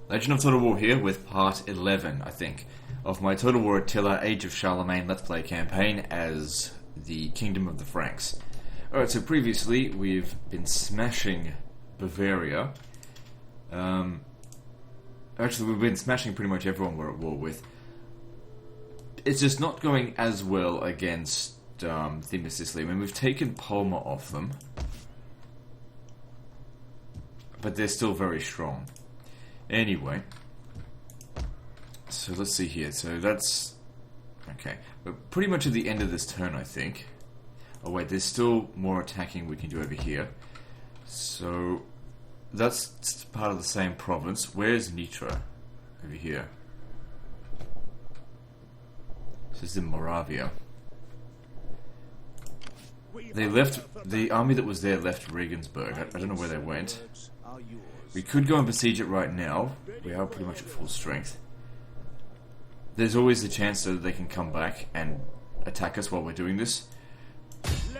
Legend of Total War here with part 11, I think, of my Total War Attila Age of Charlemagne Let's Play campaign as the Kingdom of the Franks. Alright, so previously we've been smashing Bavaria. Actually, we've been smashing pretty much everyone we're at war with. It's just not going as well against Theme Sicily. I mean, we've taken Palma off them, but they're still very strong. Anyway, so let's see here. So that's okay. We're pretty much at the end of this turn, I think. Oh wait, there's still more attacking we can do over here. So that's part of the same province. Where's Nitra? Over here. This is in Moravia. They left, the army that was there left Regensburg. I don't know where they went. We could go and besiege it right now. We are pretty much at full strength. There's always the chance that they can come back and attack us while we're doing this.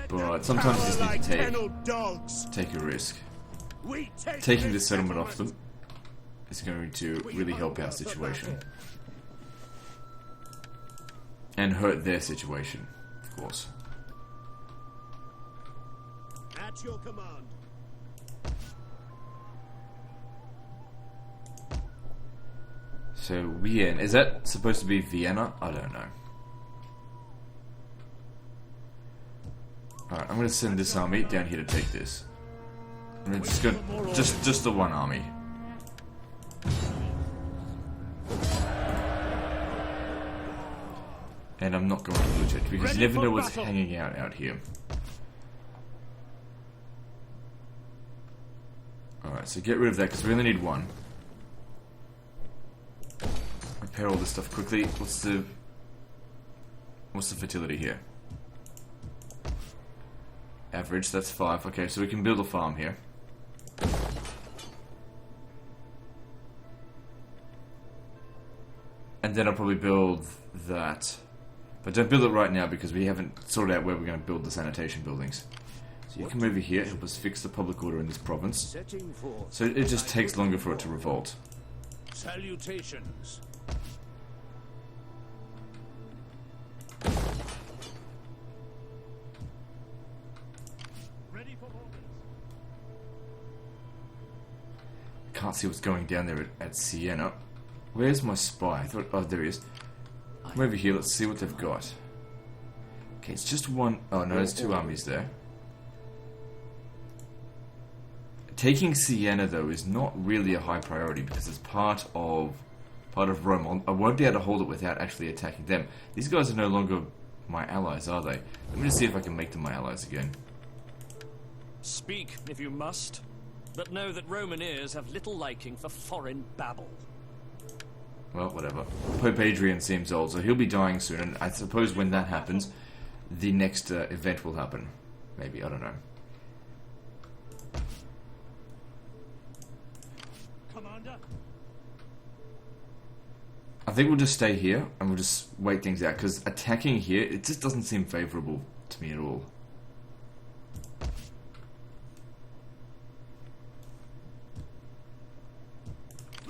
But sometimes you just need to take a risk. Taking this settlement off them is going to really help our situation. And hurt their situation, of course. At your command. So, Vienna. Is that supposed to be Vienna? I don't know. Alright, I'm going to send this army down here to take this. And then just the one army. And I'm not going to lose it, because you never know what's hanging out here. Alright, so get rid of that, because we only need one. Repair all this stuff quickly. What's the fertility here? Average, that's 5. Okay, so we can build a farm here. And then I'll probably build that. But don't build it right now because we haven't sorted out where we're going to build the sanitation buildings. So you come over here, help us fix the public order in this province. So it just takes longer for it to revolt. Salutations. Ready for orders. Can't see what's going down there at Siena. Where's my spy? I thought, oh, there he is. Come over here, let's see what they've got. Okay, it's just one. Oh no, there's 2 armies there. Taking Siena though is not really a high priority because it's part of Rome. I won't be able to hold it without actually attacking them. These guys are no longer my allies, are they? Let me just see if I can make them my allies again. Speak if you must, but know that Roman ears have little liking for foreign babble. Well, whatever. Pope Adrian seems old, so he'll be dying soon, and I suppose when that happens, the next event will happen. Maybe, I don't know. Commander. I think we'll just stay here, and we'll just wait things out, because attacking here, it just doesn't seem favourable to me at all.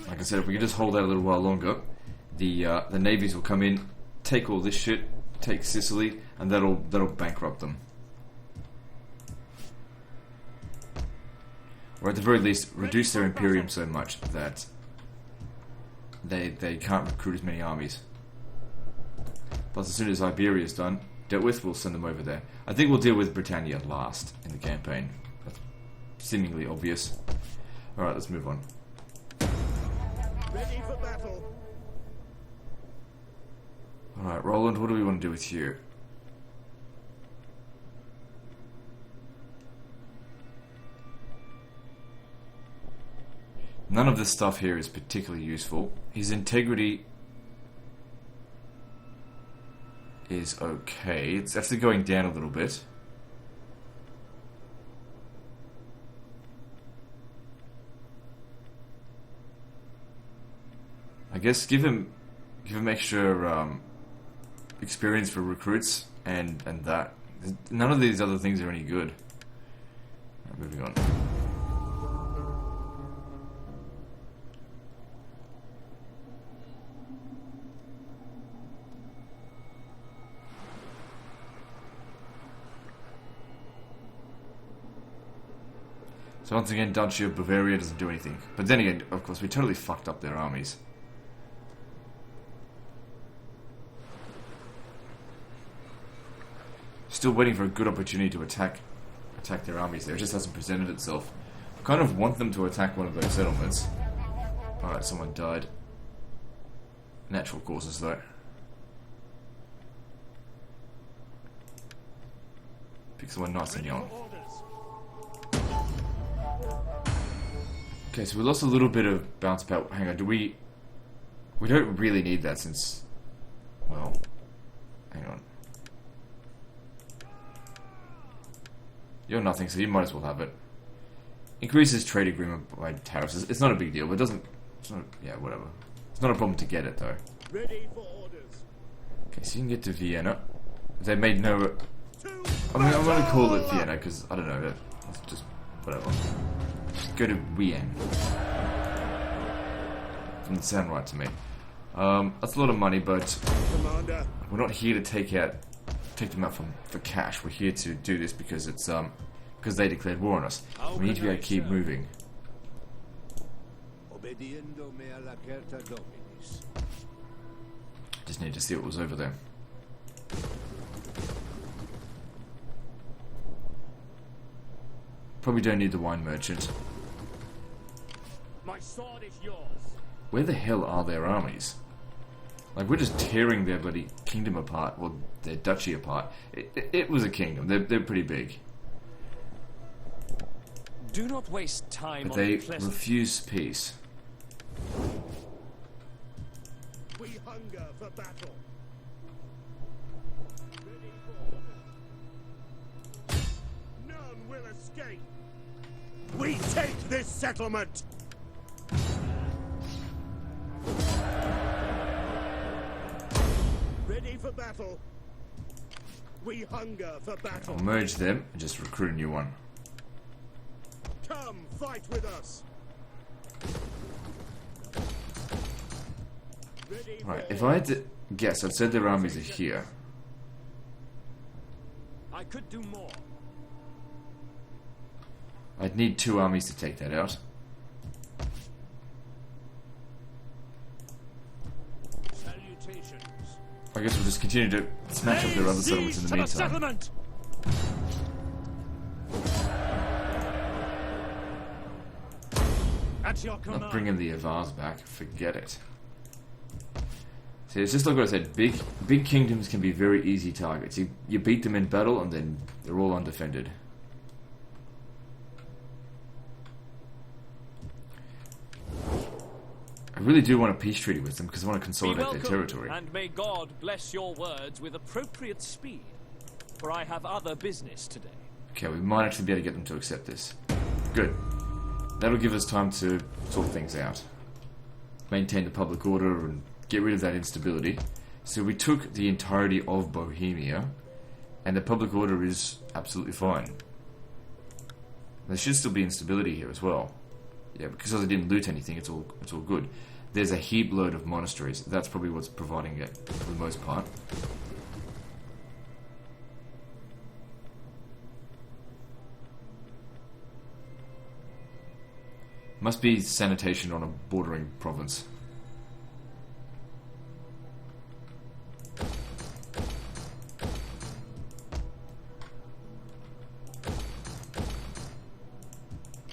Like I said, if we could just hold out a little while longer, the navies will come in, take all this shit, take Sicily, and that'll bankrupt them. Or at the very least, reduce their imperium so much that they can't recruit as many armies. Plus, as soon as Iberia is dealt with, we'll send them over there. I think we'll deal with Britannia last in the campaign. That's seemingly obvious. Alright, let's move on. Ready for battle. Alright, Roland, what do we want to do with you? None of this stuff here is particularly useful. His integrity is okay. It's actually going down a little bit. I guess give him extra experience for recruits and that. None of these other things are any good. Right, moving on. So once again, Duchy of Bavaria doesn't do anything. But then again, of course, we totally fucked up their armies. Still waiting for a good opportunity to attack their armies there. It just hasn't presented itself. I kind of want them to attack one of those settlements. Alright, someone died. Natural causes, though. Pick someone nice and young. Okay, so we lost a little bit of bounce power. Hang on, we don't really need that since... Well... Hang on. You're nothing, so you might as well have it. Increases trade agreement by tariffs. It's not a big deal, but it doesn't... It's not... Yeah, whatever. It's not a problem to get it, though. Ready for orders. Okay, so you can get to Vienna. They made no... I mean, I'm gonna call it Vienna, because, I don't know, it's just... Whatever. Just go to Wien. Doesn't sound right to me. That's a lot of money, but... Commander. We're not here to take them out for cash. We're here to do this because it's, because they declared war on us. We need to be able to keep moving. Just need to see what was over there. Probably don't need the wine merchant. My sword is yours. Where the hell are their armies? Like, we're just tearing their bloody kingdom apart, well, their duchy apart. It was a kingdom. They're pretty big. Do not waste time But on they pleasant... refuse peace. We hunger for battle. Ready for orders. None will escape. We take this settlement. Ready for battle. We hunger for battle. I'll merge them and just recruit a new one. Come fight with us. Ready Right, for if I had to guess, I'd said their armies are here. I could do more. I'd need 2 armies to take that out. salutations. I guess we'll just continue to smash up their other settlements in the meantime. Settlement. At your command. Not bringing the Avars back, forget it. See, it's just like what I said, big kingdoms can be very easy targets. You beat them in battle and then they're all undefended. I really do want a peace treaty with them because I want to consolidate their territory. And may God bless your words with appropriate speed, for I have other business today. Okay, we might actually be able to get them to accept this. Good. That'll give us time to sort things out. Maintain the public order and get rid of that instability. So we took the entirety of Bohemia, and the public order is absolutely fine. There should still be instability here as well. Yeah, because I didn't loot anything, it's all good. There's a heap load of monasteries. That's probably what's providing it for the most part. Must be sanitation on a bordering province.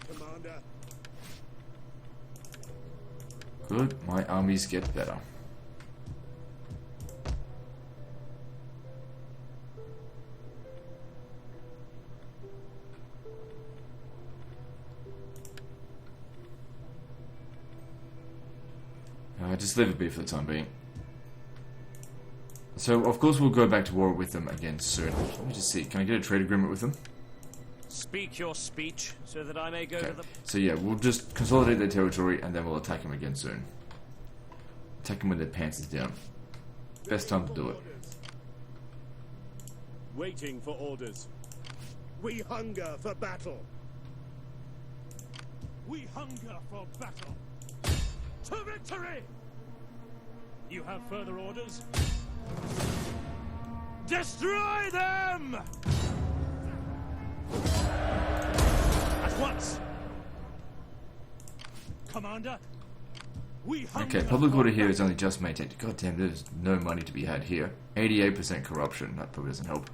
Commander. Good, my armies get better. Just leave it be for the time being. So, of course, we'll go back to war with them again soon. Let me just see. Can I get a trade agreement with them? Speak your speech, so that I may go Okay. to the... So yeah, we'll just consolidate their territory and then we'll attack them again soon. Attack them when their pants is down. Best time to do it. Waiting for orders. We hunger for battle. We hunger for battle. To victory! You have further orders? Destroy them! At once! Commander. Okay, public order here is only just maintained. God damn, there's no money to be had here. 88% corruption. That probably doesn't help.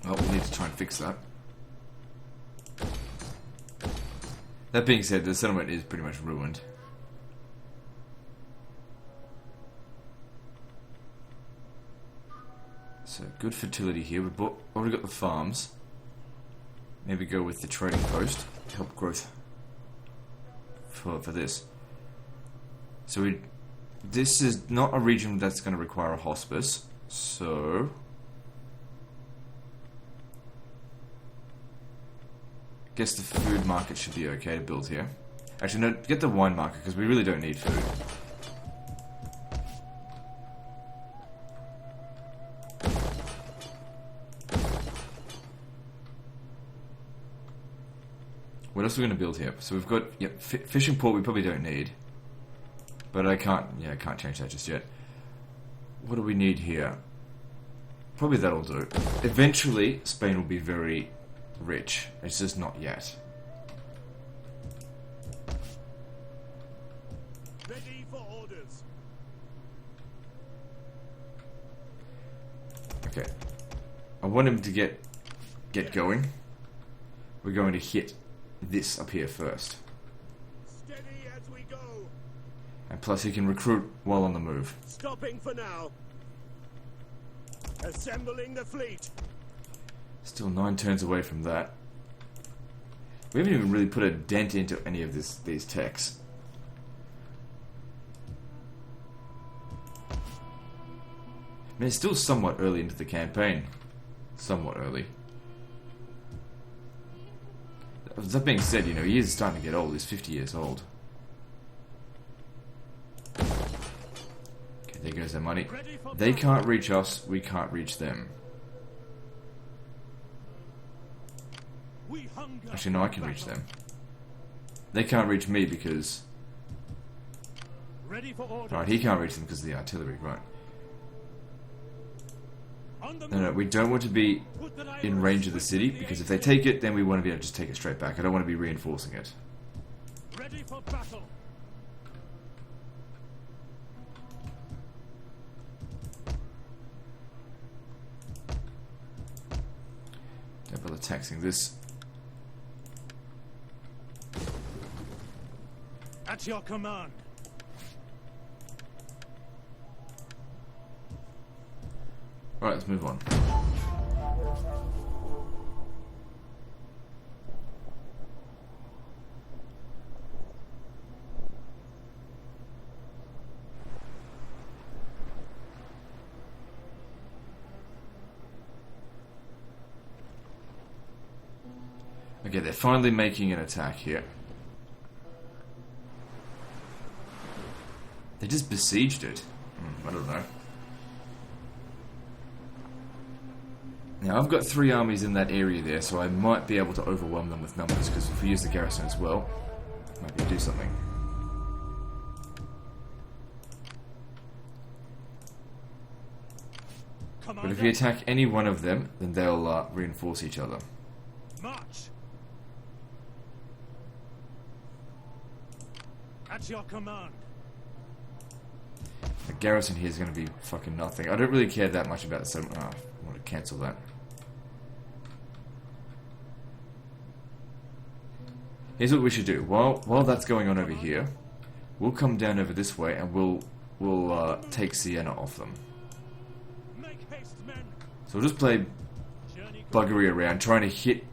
Well, we'll need to try and fix that. That being said, the settlement is pretty much ruined. So, good fertility here. We've already got the farms. Maybe go with the trading post to help growth for this. So this is not a region that's going to require a hospice. So I guess the food market should be okay to build here. Actually, no, get the wine market because we really don't need food. What else are we going to build here? So we've got fishing port. We probably don't need, but I can't change that just yet. What do we need here? Probably that'll do. Eventually, Spain will be very rich. It's just not yet. Ready for orders. Okay. I want him to get going. We're going to hit this up here first. Steady as we go. And plus he can recruit while on the move. Stopping for now. Assembling the fleet. Still 9 turns away from that. We haven't even really put a dent into any of these techs. I mean, it's still somewhat early into the campaign. Somewhat early. That being said, you know, he is starting to get old. He's 50 years old. Okay, there goes their money. They can't reach us, we can't reach them. Actually, no, I can reach them. They can't reach me because... Right, he can't reach them because of the artillery, right. No, we don't want to be in range of the city, because if they take it, then we want to be able to just take it straight back. I don't want to be reinforcing it. Ready for battle. Don't bother taxing this. At your command. Alright, let's move on. Okay, they're finally making an attack here. They just besieged it. I don't know. Now, I've got 3 armies in that area there, so I might be able to overwhelm them with numbers, because if we use the garrison as well, might be able to do something. But if we attack any one of them, then they'll reinforce each other. March. At your command. The garrison here is going to be fucking nothing. I don't really care that much about the settlement. I want to cancel that. Here's what we should do. While that's going on over here, we'll come down over this way and we'll take Siena off them. Make haste, men. So we'll just play buggery around, trying to hit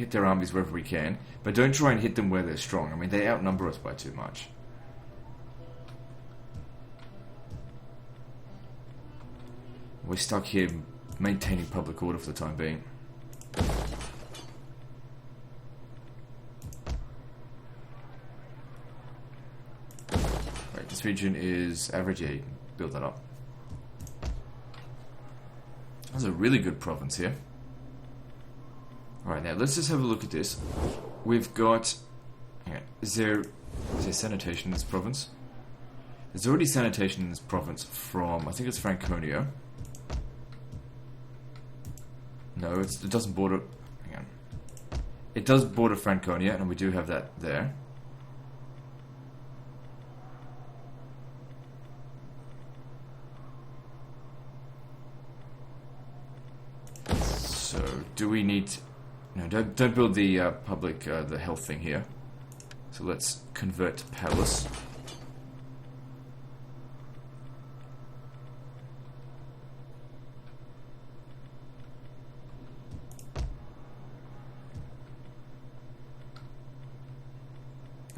their armies wherever we can, but don't try and hit them where they're strong. I mean, they outnumber us by too much. We're stuck here maintaining public order for the time being. Right, this region is average. Yeah, you can build that up. That's a really good province here. Alright, now let's just have a look at this. We've got... Hang on, is there sanitation in this province? There's already sanitation in this province from, I think it's Franconia. No, it doesn't border... Hang on. It does border Franconia, and we do have that there. do we need... No, don't build the public, the health thing here. So let's convert to palace.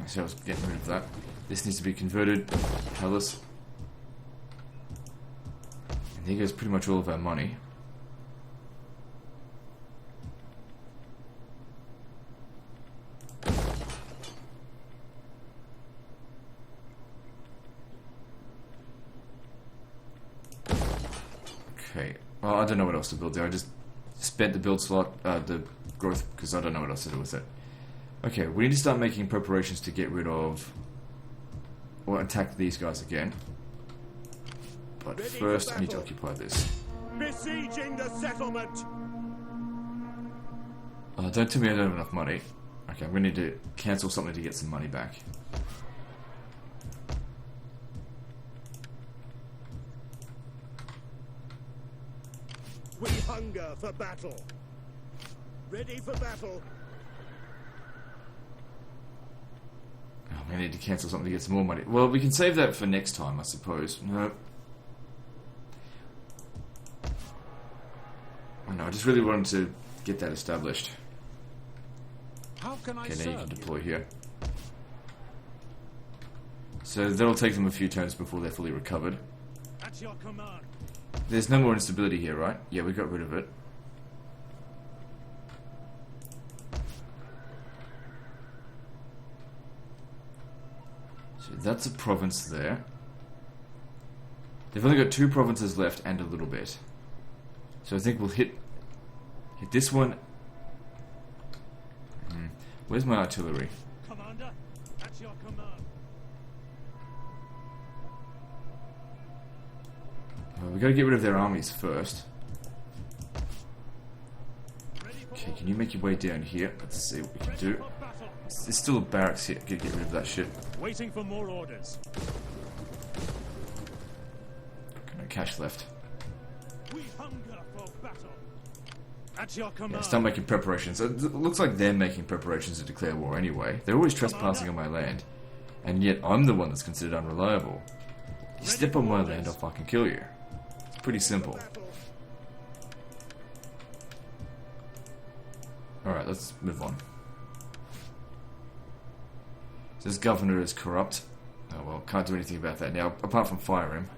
So I was getting rid of that. This needs to be converted. Palace. And here goes pretty much all of our money. Okay. Well, I don't know what else to build there. I just spent the build slot, the growth, because I don't know what else to do with it. Okay, we need to start making preparations to get rid of or attack these guys again. But first, I need to occupy this. Besieging the settlement. Don't tell me I don't have enough money. Okay, I'm going to need to cancel something to get some money back. We hunger for battle. Ready for battle. I need to cancel something to get some more money. Well, we can save that for next time, I suppose. No. Oh, no, I just really wanted to get that established. How can I Okay, now you can serve deploy here. So that'll take them a few turns before they're fully recovered. At your command. There's no more instability here, right? Yeah, we got rid of it. So that's a province there. They've only got 2 provinces left and a little bit. So I think we'll hit this one. Where's my artillery? Commander, at your command. Well, we gotta get rid of their armies first. Okay, can you make your way down here? Let's see what we can do. There's still a barracks here. Get rid of that shit. Waiting for more orders. No cash left. We hunger for battle. At your command. Yeah, start making preparations. It looks like they're making preparations to declare war anyway. They're always trespassing on my land. And yet I'm the one that's considered unreliable. You step on my land, I'll fucking kill you. It's pretty simple. Alright, let's move on. This governor is corrupt. Oh well, can't do anything about that now, apart from fire him.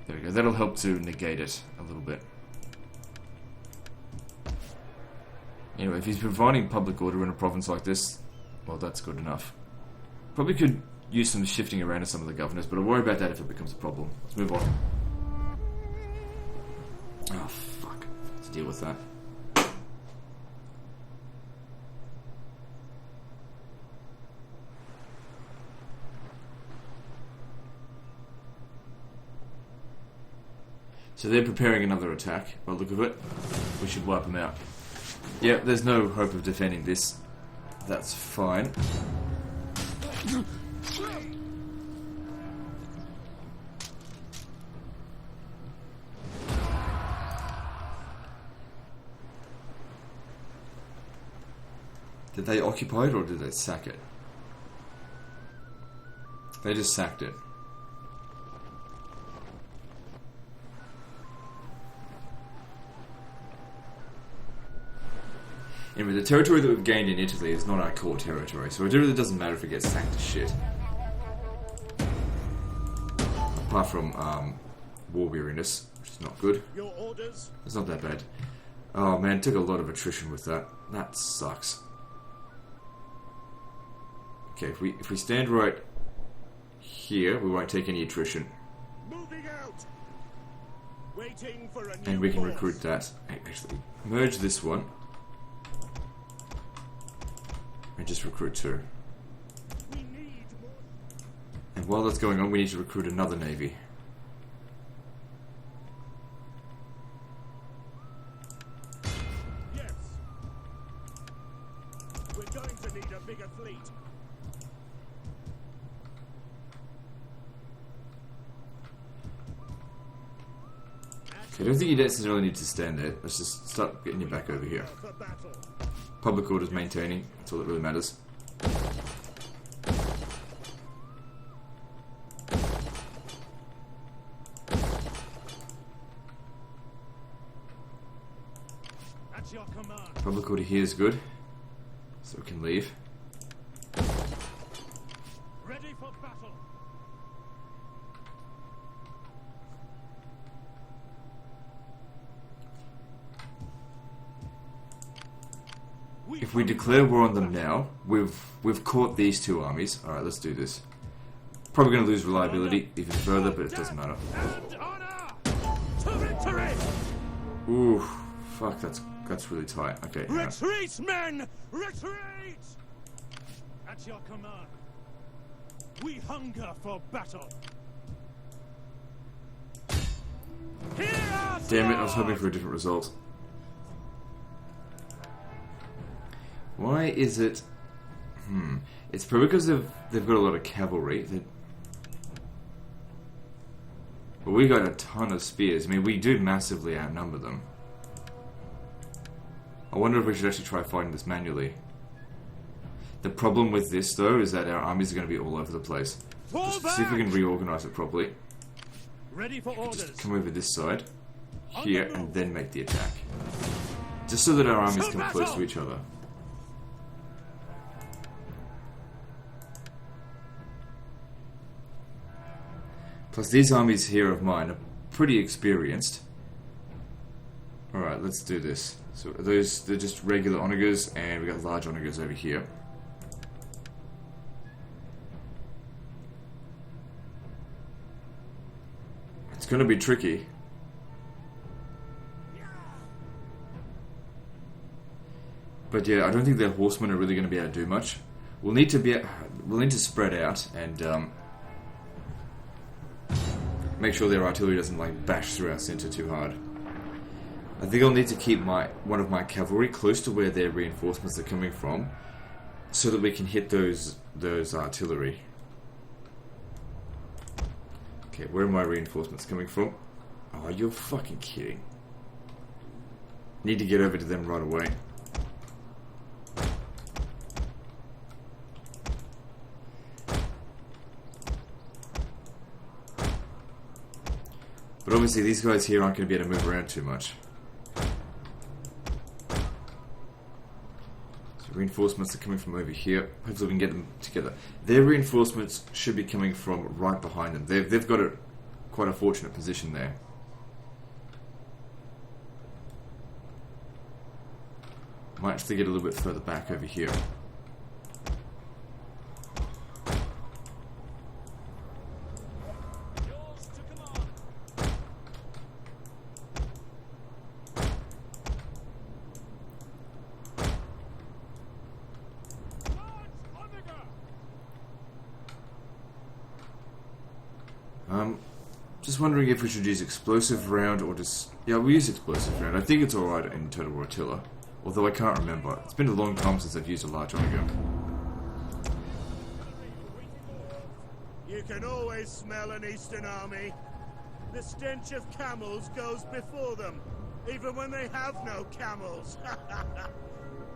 There we go, that'll help to negate it a little bit. Anyway, if he's providing public order in a province like this, well, that's good enough. Probably could use some shifting around of some of the governors, but I'll worry about that if it becomes a problem. Let's move on. Oh, fuck. Let's deal with that. So they're preparing another attack. By the look of it, we should wipe them out. Yep, there's no hope of defending this. That's fine. Did they occupy it or did they sack it? They just sacked it. Anyway, the territory that we've gained in Italy is not our core territory, so it really doesn't matter if it gets sacked to shit. Apart from war weariness, which is not good. Your orders? It's not that bad. Oh man, took a lot of attrition with that. That sucks. Okay, if we stand right here, we won't take any attrition. Moving out. Waiting for a new And we can force. recruit that. Actually, merge this one. And just recruit 2. We need more. And while that's going on, we need to recruit another navy. Yes. We're going to need a bigger fleet. I don't think you necessarily need to stand there. Let's just start getting you back over here. Public order's maintaining. That's all that really matters. At your command. Public order here is good. So we can leave. Ready for battle. If we declare war on them now, we've caught these two armies. Alright, let's do this. Probably going to lose reliability even further, but it doesn't matter. And honor to victory. Ooh, fuck, that's really tight. Okay. Retreat, men! Retreat! At your command. We hunger for battle. Hear us, Damn it, I was hoping Lord! for a different result. Why is it... It's probably because they've got a lot of cavalry. But we got a ton of spears. I mean, we do massively outnumber them. I wonder if we should actually try fighting this manually. The problem with this, though, is that our armies are going to be all over the place. Fall Just see if we can back! reorganize it properly. Ready for orders. Just come over this side, here, and then make the attack. Just so that our armies come close to each other. Plus, these armies here of mine are pretty experienced. Alright, let's do this. So, they're just regular onagers, and we got large onagers over here. It's gonna be tricky. But yeah, I don't think their horsemen are really gonna be able to do much. We'll need to spread out and make sure their artillery doesn't like bash through our center too hard. I think I'll need to keep one of my cavalry close to where their reinforcements are coming from, so that we can hit those artillery. Okay, where are my reinforcements coming from? Oh, you're fucking kidding. Need to get over to them right away. But obviously these guys here aren't going to be able to move around too much. So reinforcements are coming from over here. Hopefully we can get them together. Their reinforcements should be coming from right behind them. They've got quite a fortunate position there. Might have to get a little bit further back over here. Just wondering if we should use explosive round or just... Yeah, we'll use explosive round. I think it's alright in Total War Attila. Although I can't remember. It's been a long time since I've used a large onager. You can always smell an Eastern army. The stench of camels goes before them, even when they have no camels.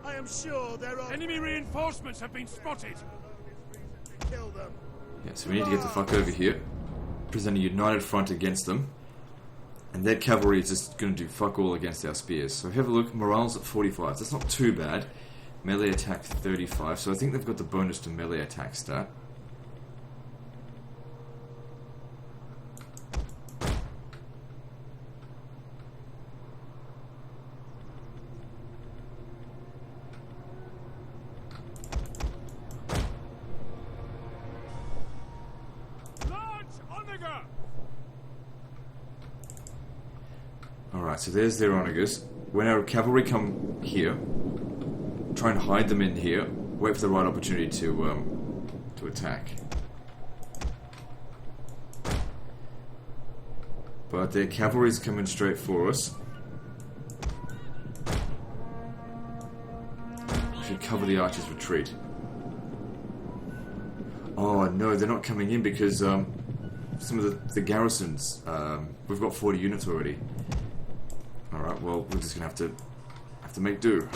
I am sure there are... Enemy reinforcements have been spotted. Kill them. Yeah, so we need to get the fuck over here. Present a united front against them. And their cavalry is just going to do fuck all against our spears. So have a look, morale's at 45. That's not too bad. Melee attack 35. So I think they've got the bonus to melee attack stat. Alright, so there's their onagers. When our cavalry come here, try and hide them in here. Wait for the right opportunity to attack. But their cavalry's coming straight for us. We should cover the archers' retreat. Oh no, they're not coming in because some of the garrisons, we've got 40 units already. Alright, well, we're just gonna have to make do.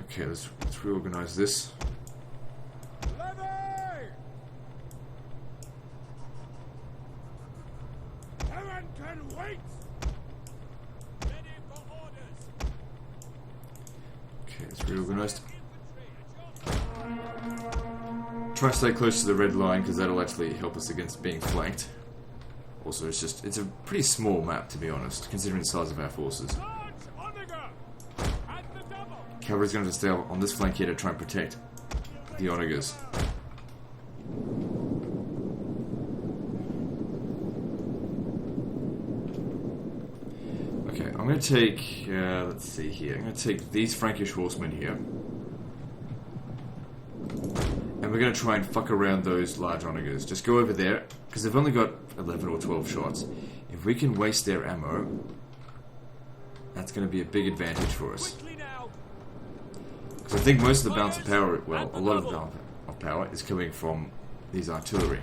Okay, let's reorganize this. Levy! Heaven can wait! Ready for orders! Okay, it's reorganized. Try to stay close to the red line because that'll actually help us against being flanked. Also, it's a pretty small map, to be honest, considering the size of our forces. Cavalry's going to stay on this flank here to try and protect the onagers. Okay, I'm going to take, let's see here, I'm going to take these Frankish horsemen here. And we're going to try and fuck around those large onagers. Just go over there, because they've only got 11 or 12 shots. If we can waste their ammo, that's going to be a big advantage for us. I think most of the balance of power, well, a lot of the balance of power is coming from these artillery.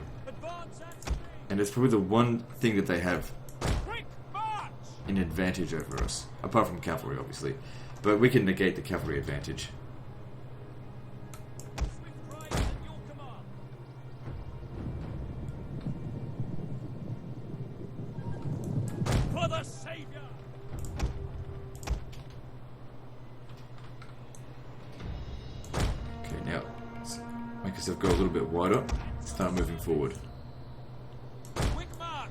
And it's probably the one thing that they have an advantage over us. Apart from cavalry, obviously. But we can negate the cavalry advantage. For the Savior! Now, make yourself go a little bit wider. Start moving forward. Quick march!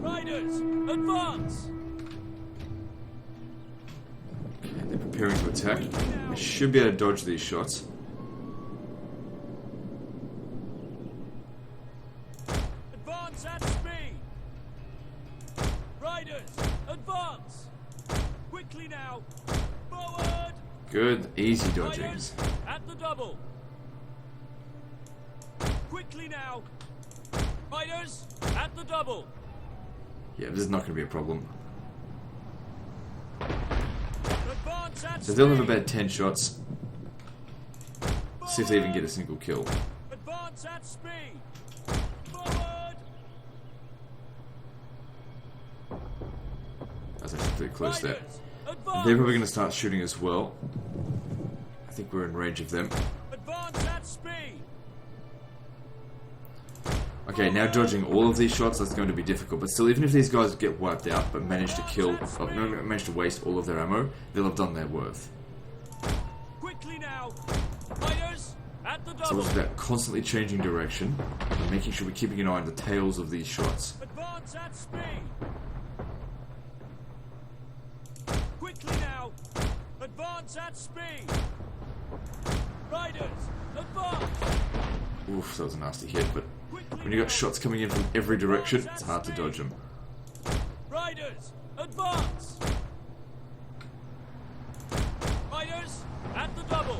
Riders, advance! Okay, they're preparing to attack. I should be able to dodge these shots. Advance at speed! Riders, advance! Quickly now! Forward! Good, easy dodgings. At the double. Quickly now. Riders at the double. Yeah, this is not going to be a problem. Advance at So they'll have speed. about 10 shots. See if they even get a single kill. Advance at speed. Forward. That's actually pretty close there. Riders, advance. They're probably going to start shooting as well. I think we're in range of them. Advance at speed. Okay, now dodging all of these shots, that's going to be difficult. But still, even if these guys get wiped out, but manage to kill, or manage to waste all of their ammo, they'll have done their worth. Quickly now. Riders at the So double. it's about constantly changing direction, and making sure we're keeping an eye on the tails of these shots. Advance at speed. Quickly now. Advance at speed. Riders, advance. Oof, that was a nasty hit, but when you got shots coming in from every direction, it's hard to dodge them. Riders, advance. Riders at the double.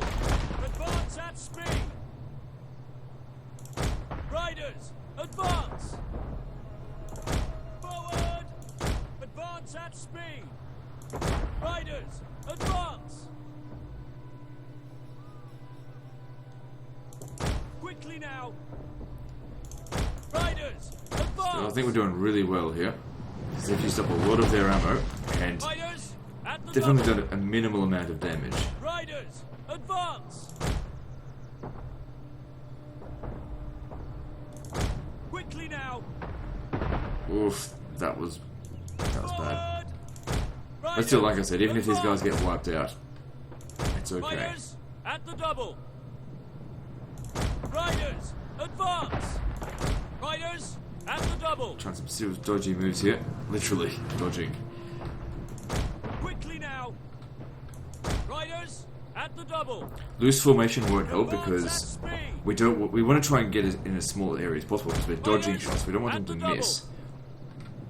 Advance at speed. Riders, advance. Forward. Advance at speed. Riders, advance. Quickly now. Riders, advance. So I think we're doing really well here. Because they've used up a lot of their ammo, and Riders at the they've only double. done a minimal amount of damage. Riders, advance. Quickly now. Oof, that was bad. Forward. But still, like I said, even if these guys get wiped out, it's okay. Riders at the double. Riders, advance. Riders at the double. Trying some serious dodgy moves here. Literally dodging. Quickly now. Riders at the double. Loose formation won't help Advance because at speed. we want to try and get it in as small area as possible because we're dodging shots. We don't want At them the to miss.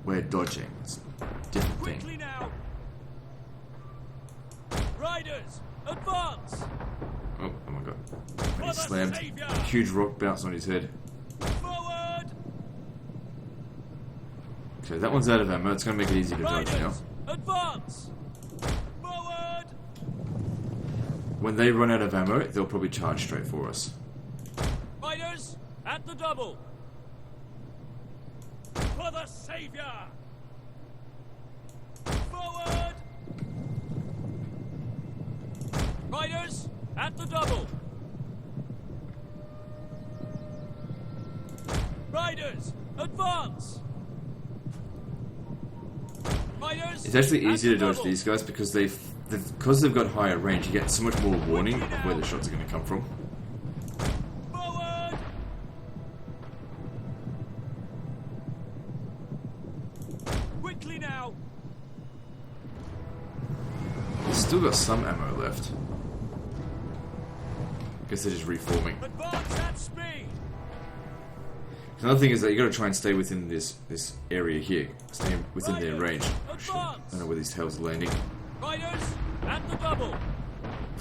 We're dodging. It's a different thing. Quickly now. Riders, advance. Oh my god. For He the slammed. Savior. Huge rock bounced on his head. Forward. Okay, that one's out of ammo. It's going to make it easy to dodge now. Riders, advance. when they run out of ammo, they'll probably charge straight for us. Riders, at the double! For the Savior! Forward! Riders, at the double! Riders, advance! Riders, It's actually at easier the to dodge double! these guys because because they've got higher range, you get so much more warning of where the shots are going to come from. Forward! Quickly now! Still got some ammo left. Guess they're just reforming. Advance at speed! Another thing is that you got to try and stay within this area here, stay within their range. Oh, shit. I don't know where these tails are landing. Riders, at the double!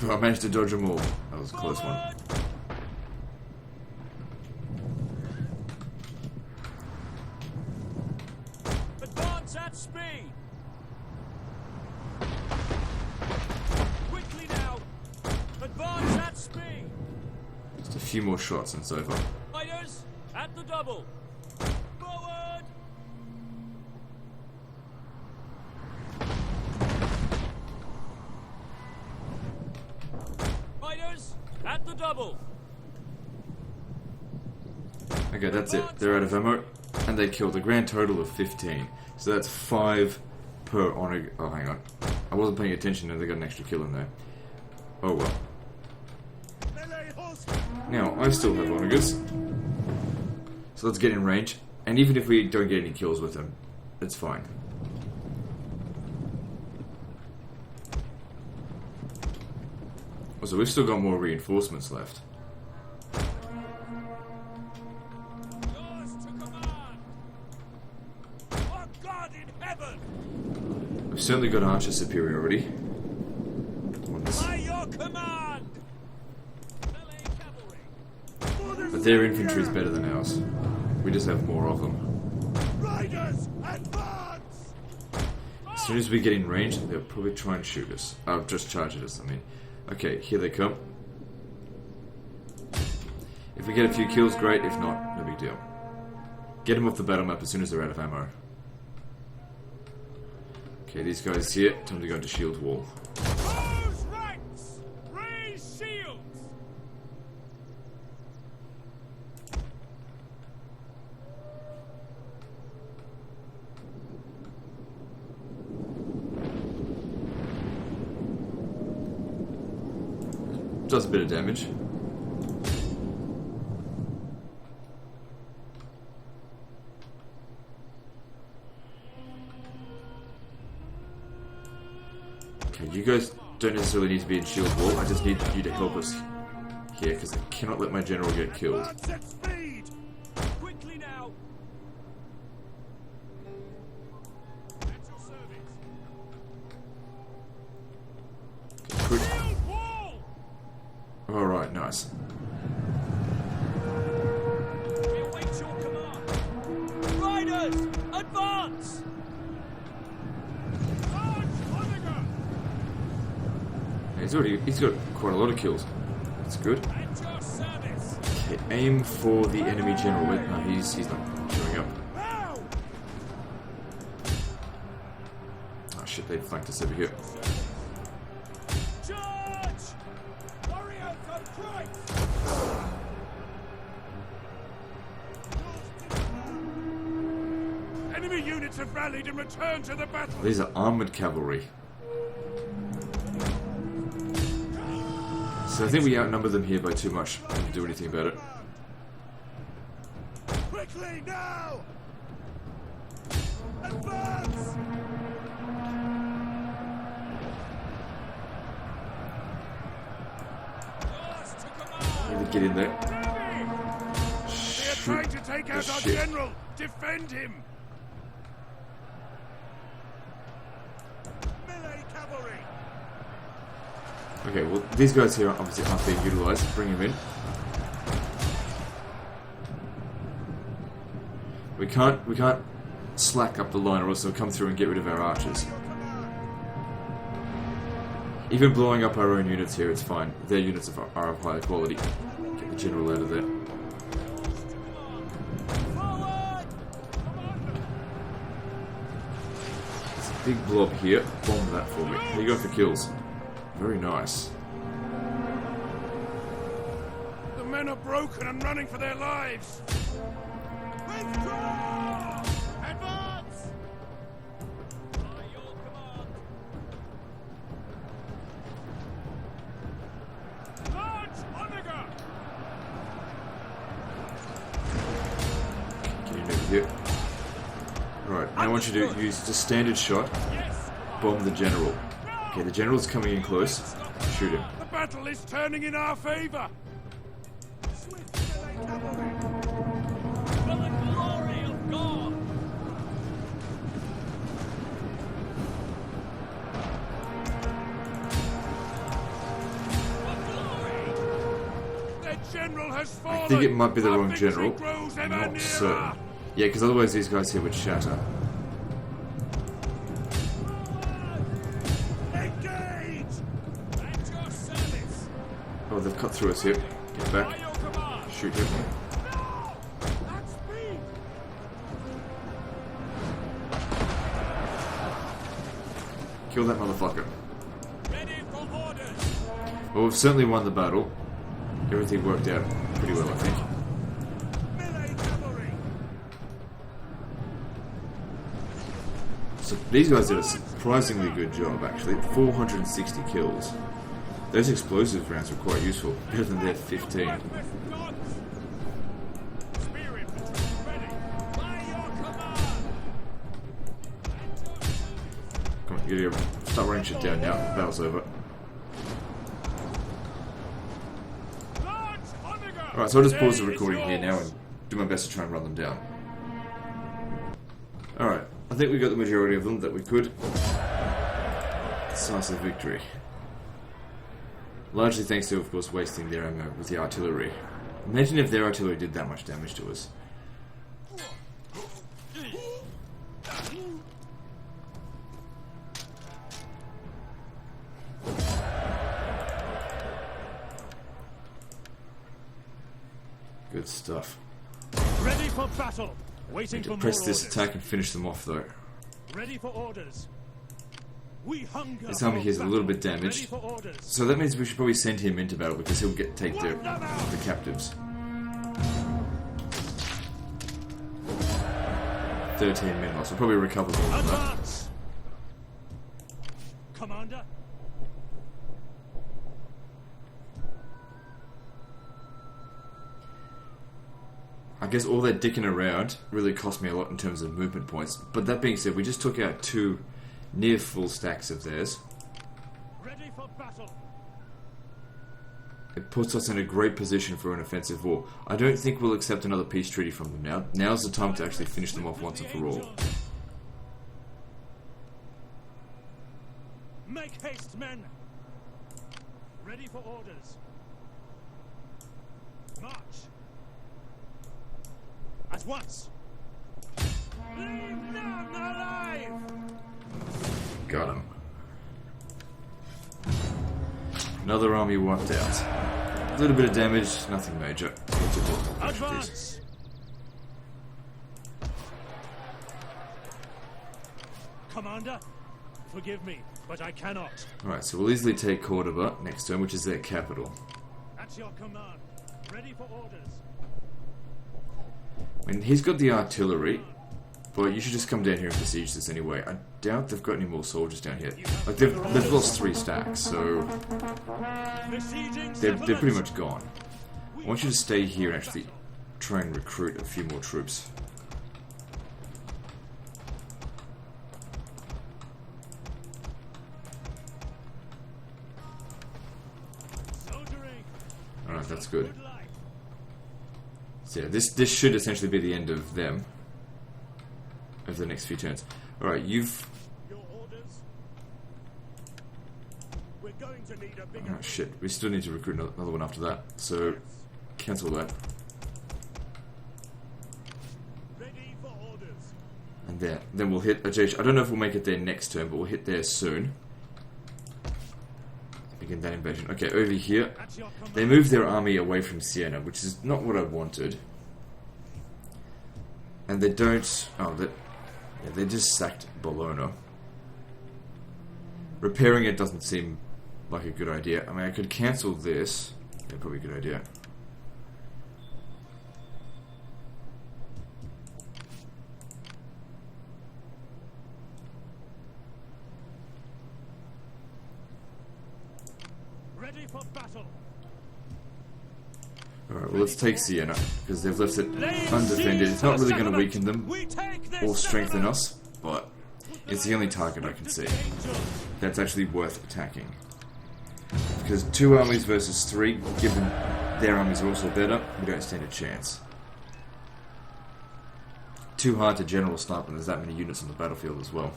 I managed to dodge them all. That was a close one. Forward! Advance at speed! Quickly now! Advance at speed! Just a few more shots and it's over. Riders, at the double! Forward! Riders, at the double! Okay, that's it. They're out of ammo, and they killed a grand total of 15. So that's 5 per honor. Oh, hang on. I wasn't paying attention, and they got an extra kill in there. Oh well. Melee horse. Now, I still have onagers. So let's get in range. And even if we don't get any kills with them, it's fine. Also, we've still got more reinforcements left. Yours to command! For God in heaven! We've certainly got archer superiority. By your command! Melee cavalry! But their infantry is better than ours. We just have more of them. Riders, advance! As soon as we get in range, they'll probably try and shoot us. Just charge at us, I mean. Okay, here they come. If we get a few kills, great. If not, no big deal. Get them off the battle map as soon as they're out of ammo. Okay, these guys here. Time to go into shield wall. Close ranks! Raise shields! Does a bit of damage. Okay, you guys don't necessarily need to be in shield wall. I just need you to help us here because I cannot let my general get killed. Advance at speed! Quickly now! At your service! Quick. Build wall! Alright, nice. We await your command! Riders, advance! Charge Onager! He's got quite a lot of kills. That's good. At your service! Okay, aim for the enemy general. Wait, no, he's not showing up. Now! Oh shit, they flanked us over here. Charge! Warriors of Christ! Enemy units have rallied and returned to the battle! These are armored cavalry. So I think we outnumber them here by too much to do anything about it. Quickly, now! Advance! Yours to command! Need to get in there. They are Shoot trying to take the out our shit. general! Defend him! Melee cavalry! Okay, well these guys here obviously aren't being utilised. Bring him in. We can't slack up the line or else they'll come through and get rid of our archers. Even blowing up our own units here, it's fine. Their units are of higher quality. Get the general out of there. There's a big blob here. Bomb that for me. Here you go for kills. Very nice. The men are broken and running for their lives. Withdraw! Advance! By your command. Launch Omega! Get in over here. Right, now I want you to use just standard shot. Bomb the general. Okay, the general's coming in close. Shoot him. The battle is turning in our favor. Swift melee cavalry. For the glory of God! For glory! Their general has fallen. I think it might be the Our wrong victory general. grows I'm ever not nearer. certain. Yeah, because otherwise these guys here would shatter. Engage! At your service! Oh, they've cut through us here. Get By back. your command! Shoot him. No! That's me! Kill that motherfucker. Ready for orders! Well, we've certainly won the battle. Everything worked out pretty well, I think. Melee cavalry! So these guys did a surprisingly good job, actually. 460 kills. Those explosive rounds were quite useful. Better than their 15. Spear infantry ready! By your command! Come on, you gotta start running shit down now. The battle's over. Launch Omega! Alright, so I'll just pause the recording here now and do my best to try and run them down. Alright, I think we got the majority of them that we could. Decisive victory. Largely thanks to, of course, wasting their ammo with the artillery. Imagine if their artillery did that much damage to us. Good stuff. Ready for battle. Waiting for more Press this orders. attack and finish them off, though. Ready for orders. We hunger. This army for here is a little bit battle. damaged. Ready for orders. So that means we should probably send him into battle because he'll take the captives. 13 men lost. We'll probably recover more than that. Advance. Commander. I guess all that dicking around really cost me a lot in terms of movement points. But that being said, we just took out 2 near full stacks of theirs. Ready for battle. It puts us in a great position for an offensive war. I don't think we'll accept another peace treaty from them now. Now's the time to actually finish them off once and for all. Make haste, men. Ready for orders. March. At once. Leave none alive. Got him. Another army wiped out. A little bit of damage, nothing major. Lots of more casualties. Advance. Commander, forgive me, but I cannot. Alright, so we'll easily take Cordoba next turn, which is their capital. At your command. Ready for orders. I mean, he's got the artillery, but you should just come down here and besiege this anyway. I doubt they've got any more soldiers down here. Like, they've lost 3 stacks, so Besieging they're pretty settlements. much gone. I want you to stay here and actually try and recruit a few more troops. Soldiering. Alright, that's good. Good life. So yeah, this should essentially be the end of them. Over the next few turns. Alright, you've... Your orders? We're going to need a bigger... Oh shit, we still need to recruit another one after that. So, cancel that. Ready for orders. And then we'll hit Ajaysh. I don't know if we'll make it there next turn, but we'll hit there soon. begin that invasion. Okay, over here, they moved their army away from Siena, which is not what I wanted. And they don't... Oh, yeah, they just sacked Bologna. Repairing it doesn't seem like a good idea. I mean, I could cancel this. Yeah, probably a good idea. Ready for battle. Alright, well, let's take Siena, because they've left it undefended. It's not really going to weaken them or strengthen us, but it's the only target I can see that's actually worth attacking. Because 2 armies versus 3, given their armies are also better, we don't stand a chance. Too hard to general snipe when there's that many units on the battlefield as well.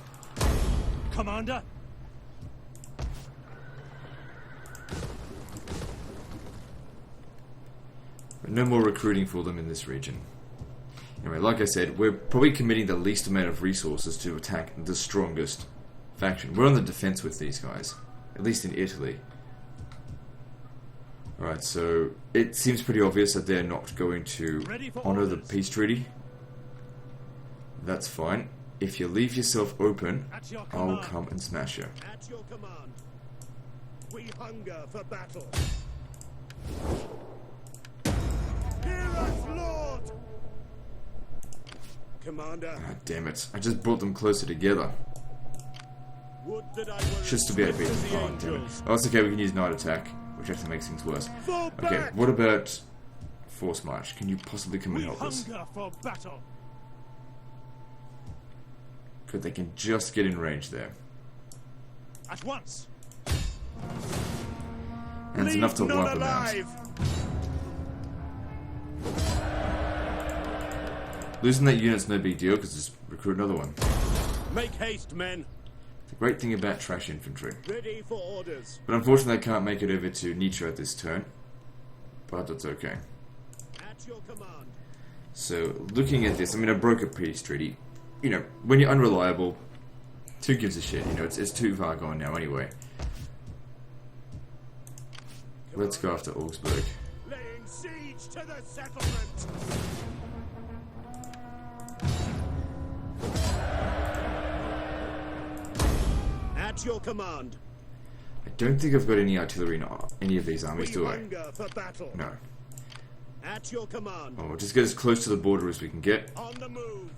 Commander. But no more recruiting for them in this region. Anyway, like I said, we're probably committing the least amount of resources to attack the strongest faction. We're on the defense with these guys, at least in Italy. Alright, so it seems pretty obvious that they're not going to honor the peace treaty. That's fine. If you leave yourself open, I'll come and smash you. At your command. We hunger for battle. Hear us, Lord! Commander. Ah, damn it. I just brought them closer together. Would that I were Just to be able to beat them. Oh, damn it. Oh, it's okay, we can use night attack, which actually makes things worse. Okay, what about force march? Can you possibly come and help us? Hunger for battle. Good, they can just get in range there. At once. And it's enough to Leave none wipe them out. alive. Losing that unit's no big deal, because just recruit another one. Make haste, men. The great thing about trash infantry. Ready for orders. But unfortunately I can't make it over to Nietzsche at this turn. But that's okay. At your command. So, looking at this, I mean, I broke a peace treaty. You know, when you're unreliable, who gives a shit? You know, it's too far gone now anyway. Let's go after Augsburg. Laying siege to the settlement. At your command. I don't think I've got any artillery in any of these armies, We do I? hunger for battle. No. At your command. Oh, we'll just get as close to the border as we can get. On the move.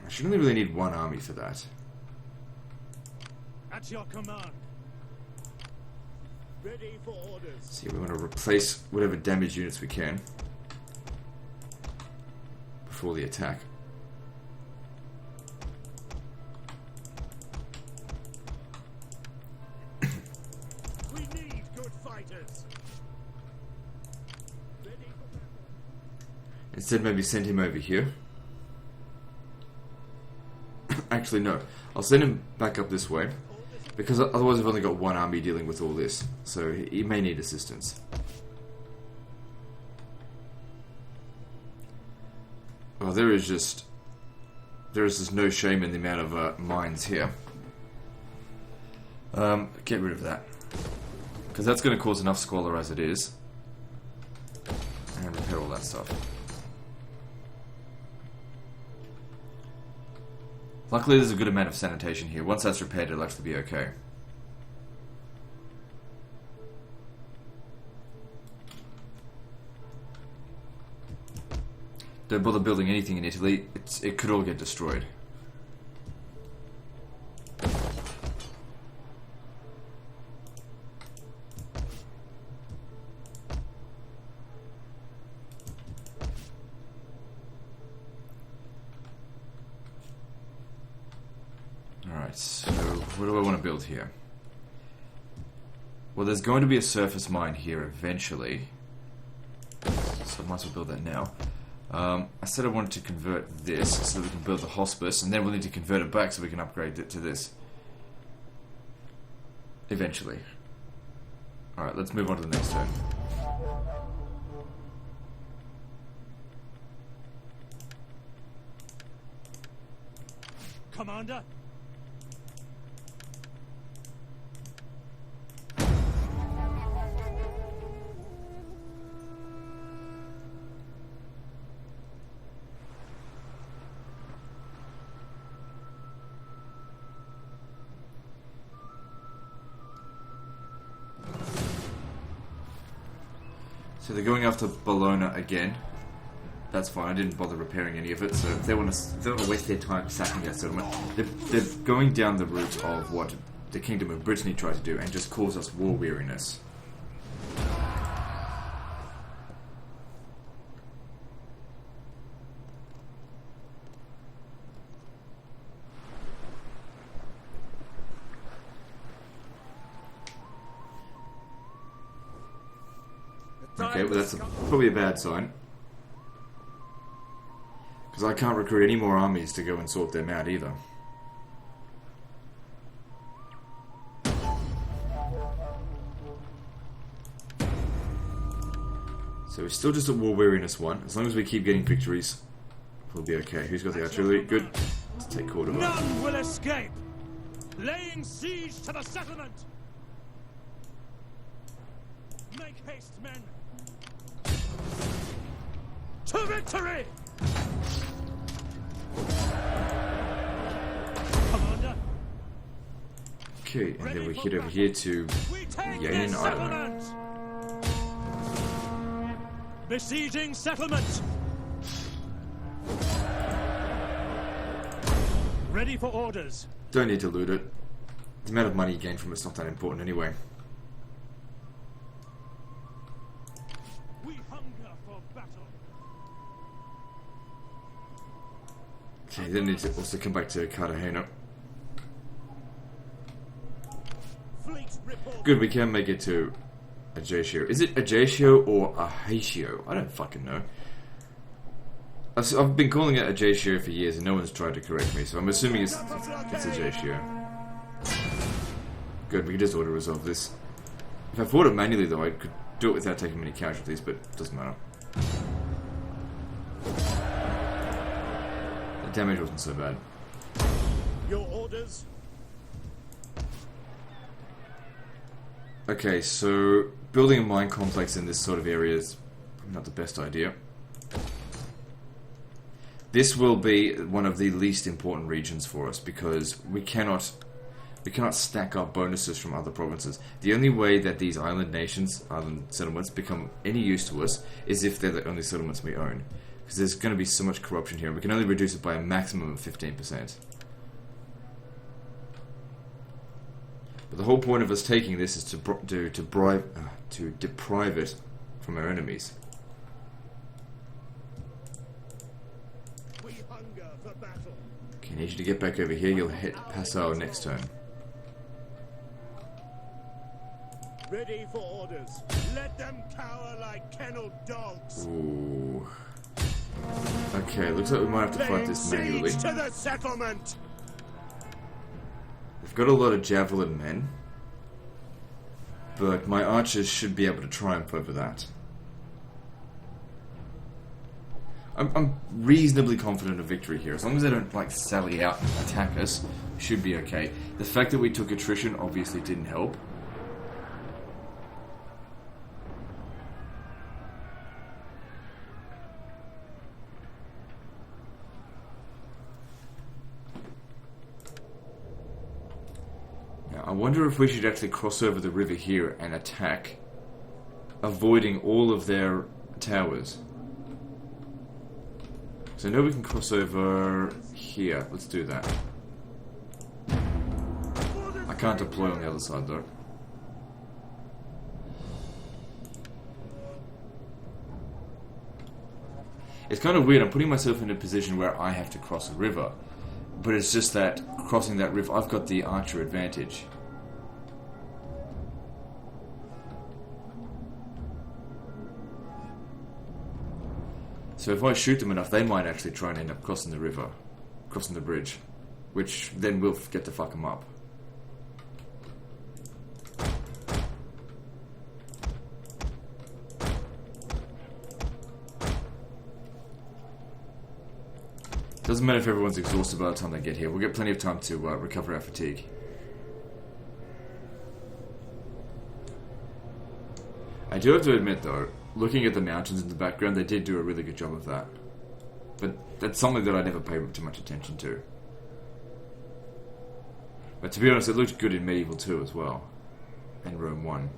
I should only really need 1 army for that. At your command. Ready for orders. See, we want to replace whatever damaged units we can before the attack. We need good fighters. Ready for battle. Instead, maybe send him over here. Actually, no. I'll send him back up this way, because otherwise I've only got 1 army dealing with all this, so he may need assistance. Oh, there is just no shame in the amount of mines here. Get rid of that, because that's going to cause enough squalor as it is, and repair all that stuff. Luckily there's a good amount of sanitation here. Once that's repaired, it'll actually be okay. Don't bother building anything in Italy. It could all get destroyed. Alright, so what do I want to build here? Well, there's going to be a surface mine here eventually, so I might as well build that now. I said I wanted to convert this so that we can build the hospice, and then we'll need to convert it back so we can upgrade it to this. Eventually. Alright, let's move on to the next turn. Commander. So they're going after Bologna again. That's fine. I didn't bother repairing any of it. So if they want to waste their time sacking that settlement, they're going down the route of what the Kingdom of Brittany tried to do and just cause us war weariness. Okay, well that's probably a bad sign. Because I can't recruit any more armies to go and sort them out either. So we're still just at war weariness 1. As long as we keep getting victories, we'll be okay. Who's got the artillery? Good. Let's take Cordoba. None will escape! Laying siege to the settlement! Make haste, men! To victory! Commander, Okay, and then we head over here to we take Yenin this Island. settlement! Besieging settlement! Ready for orders. Don't need to loot it. The amount of money you gain from it's not that important anyway. We hunger for battle. Okay, then need to also come back to Cartagena. Fleet report. Good, we can make it to Ajaccio. Is it Ajaccio or Ajaccio? I don't fucking know. I've been calling it Ajaccio for years and no one's tried to correct me, so I'm assuming it's Ajaccio. Good, we can just auto-resolve this. If I fought it manually though, I could do it without taking many casualties, but it doesn't matter. The damage wasn't so bad. Your orders. Okay, so building a mine complex in this sort of area is probably not the best idea. This will be one of the least important regions for us because we cannot stack up bonuses from other provinces. The only way that these island nations, island settlements, become any use to us is if they're the only settlements we own. Because there's going to be so much corruption here, and we can only reduce it by a maximum of 15%. But the whole point of us taking this is to deprive it from our enemies. We hunger for battle. Okay, I need you to get back over here. You'll hit Passau next turn. Ready for orders. Let them cower like kennelled dogs. Ooh. Okay, looks like we might have to fight Laying this manually. siege to the settlement. We've got a lot of javelin men, but my archers should be able to triumph over that. I'm reasonably confident of victory here. As long as they don't, like, sally out and attack us, we should be okay. The fact that we took attrition obviously didn't help. I wonder if we should actually cross over the river here and attack, avoiding all of their towers. So I know we can cross over here. Let's do that. I can't deploy on the other side though. It's kind of weird. I'm putting myself in a position where I have to cross a river. But it's just that crossing that river, I've got the archer advantage. So if I shoot them enough, they might actually try and end up crossing the river, crossing the bridge, which then we'll get to fuck them up. Doesn't matter if everyone's exhausted by the time they get here. We'll get plenty of time to recover our fatigue. I do have to admit, though, looking at the mountains in the background, they did do a really good job of that. But that's something that I never paid too much attention to. But to be honest, it looked good in Medieval 2 as well. And Rome 1.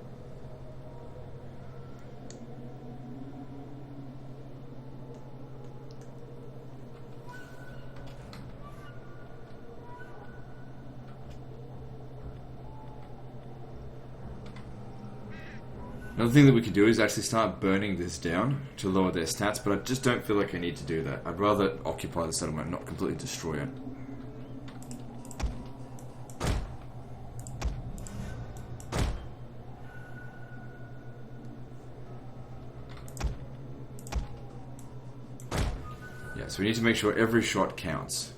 Another thing that we could do is actually start burning this down to lower their stats, but I just don't feel like I need to do that. I'd rather occupy the settlement, not completely destroy it. Yeah, so we need to make sure every shot counts.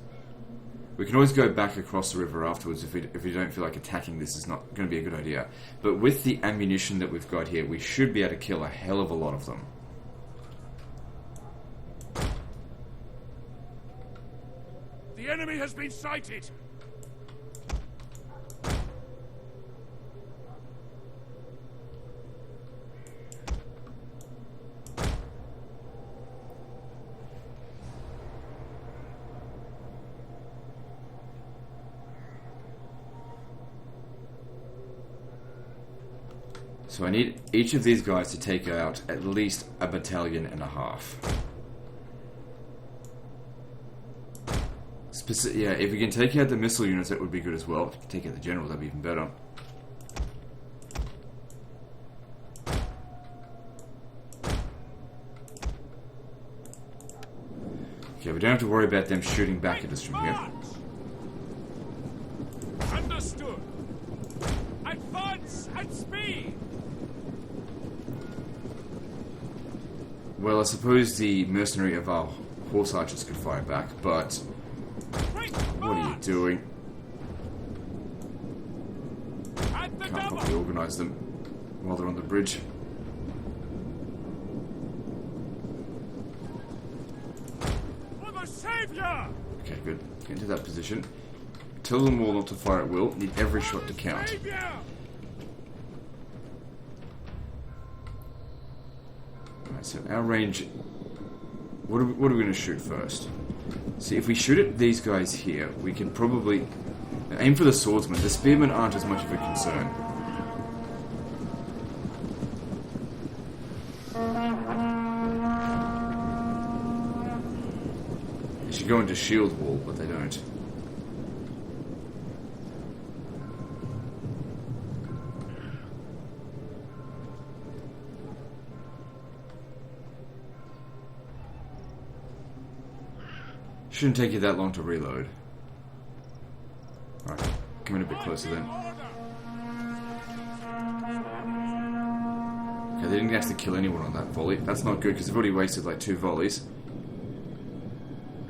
We can always go back across the river afterwards if we don't feel like attacking this is not going to be a good idea. But with the ammunition that we've got here, we should be able to kill a hell of a lot of them. The enemy has been sighted. So I need each of these guys to take out at least a battalion and a half. Yeah, if we can take out the missile units, that would be good as well. If we can take out the general, that'd be even better. Okay, we don't have to worry about them shooting back at us from here. Understood. Advance at speed. Well, I suppose the mercenary of our horse archers could fire back, but what are you doing? Can't properly organise them while they're on the bridge. For the savior. Okay, good. Get into that position. Tell them all not to fire at will. Need every shot to count. Savior. Alright, so our range... What are we going to shoot first? See, if we shoot at these guys here, we can probably... Aim for the swordsmen. The spearmen aren't as much of a concern. They should go into shield wall, but they don't. Shouldn't take you that long to reload. Alright, come in a bit closer then. Okay, they didn't actually kill anyone on that volley. That's not good because they've already wasted like 2 volleys.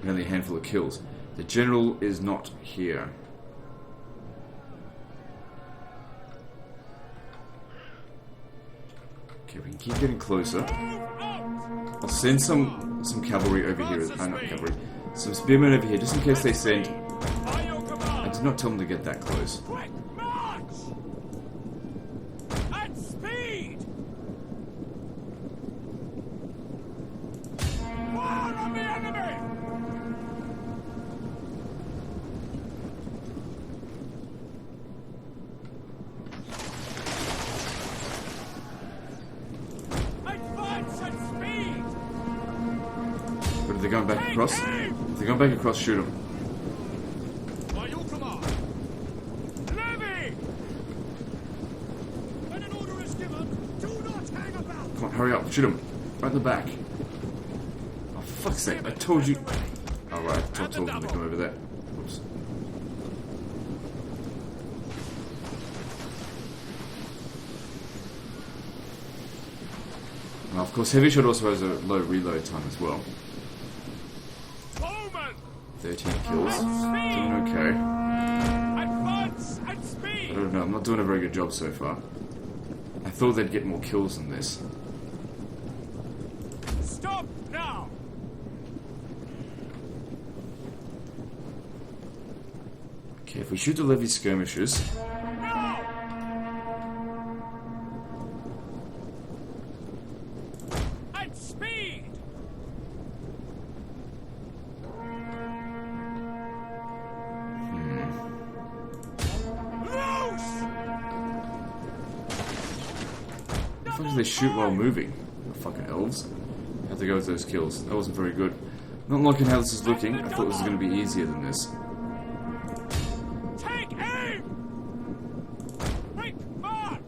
And only a handful of kills. The general is not here. Okay, we can keep getting closer. I'll send some cavalry over here. Not cavalry. Some spearmen over here, just in case they send... I did not tell them to get that close. Quick march! At speed! Fire on the enemy! Advance at speed! But are they going back across? If they're going back across, shoot them. By your command! Levy! When an order is given, do not hang about! Come on, hurry up, shoot them. Right in the back. Oh, fuck's sake, I told you. Alright, I told them to come over there. Whoops. Now, of course, heavy shot also has a low reload time as well. 13 kills. Doing okay. Advance at speed! I don't know, I'm not doing a very good job so far. I thought they'd get more kills than this. Stop now! Okay, if we shoot the levy skirmishers... At speed! How do they shoot while moving? The fucking elves. Have to go with those kills. That wasn't very good. Not liking how this is looking. I thought this was going to be easier than this. Take aim! Quick march!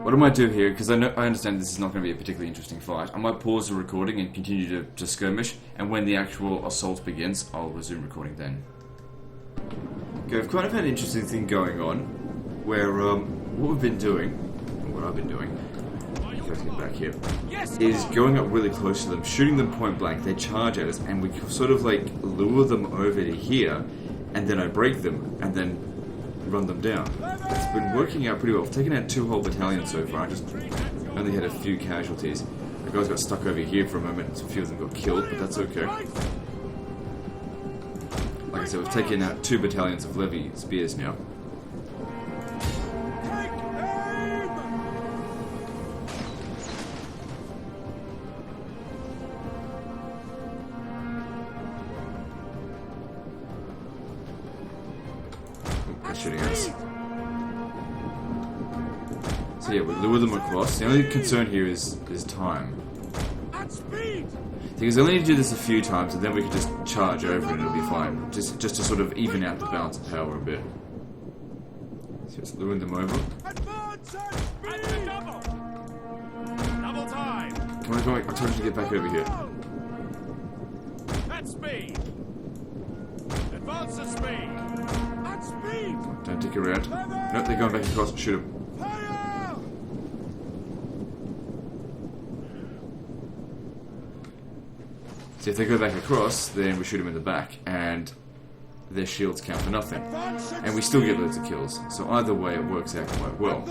What I might do here, because I understand this is not going to be a particularly interesting fight, I might pause the recording and continue to skirmish, and when the actual assault begins, I'll resume recording then. Okay, I've kind of had an interesting thing going on, where what we've been doing, or what I've been doing, let's get back here, is going up really close to them, shooting them point blank. They charge at us, and we sort of like lure them over to here, and then I break them, and then run them down. It's been working out pretty well. I've taken out 2 whole battalions so far. I just only had a few casualties. The guys got stuck over here for a moment. A few of them got killed, but that's okay. Like I said, we've taken out 2 battalions of levy spears now. Shooting us. So yeah, we lure them across. The only concern here is time. Because I only need to do this a few times, and then we can just charge over and it'll be fine. Just to sort of even out the balance of power a bit. So just luring them over. Double time. Come on, I told you to get back over here. At speed. Advance at speed. At speed. Don't dick around. Nope, they're going back across. Shoot them. See, if they go back across, then we shoot them in the back, and their shields count for nothing. And we still get loads of kills. So either way, it works out quite well.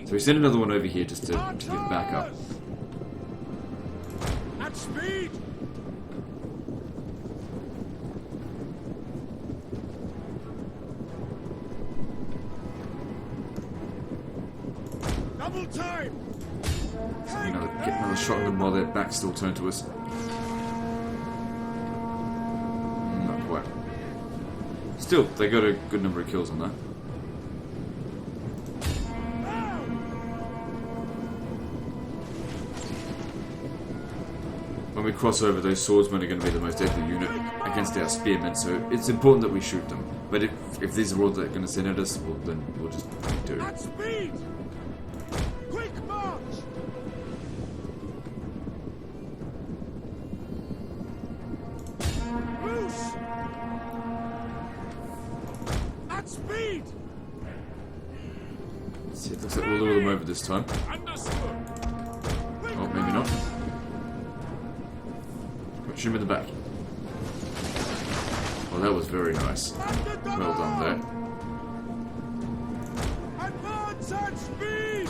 So we send another one over here just to get back up. At speed. Double time. Get another shot at them while their back's still turned to us. Not quite. Still, they got a good number of kills on that. When we cross over, those swordsmen are going to be the most deadly unit against our spearmen, so it's important that we shoot them. But if these are all they're going to send at us, well, then we'll just do. At speed. Quick march. Loose. At speed. See, it looks like we'll lure them over this time. Understood. Oh, maybe not. Shoot him in the back. Well, that was very nice. Well done there. Advance at speed.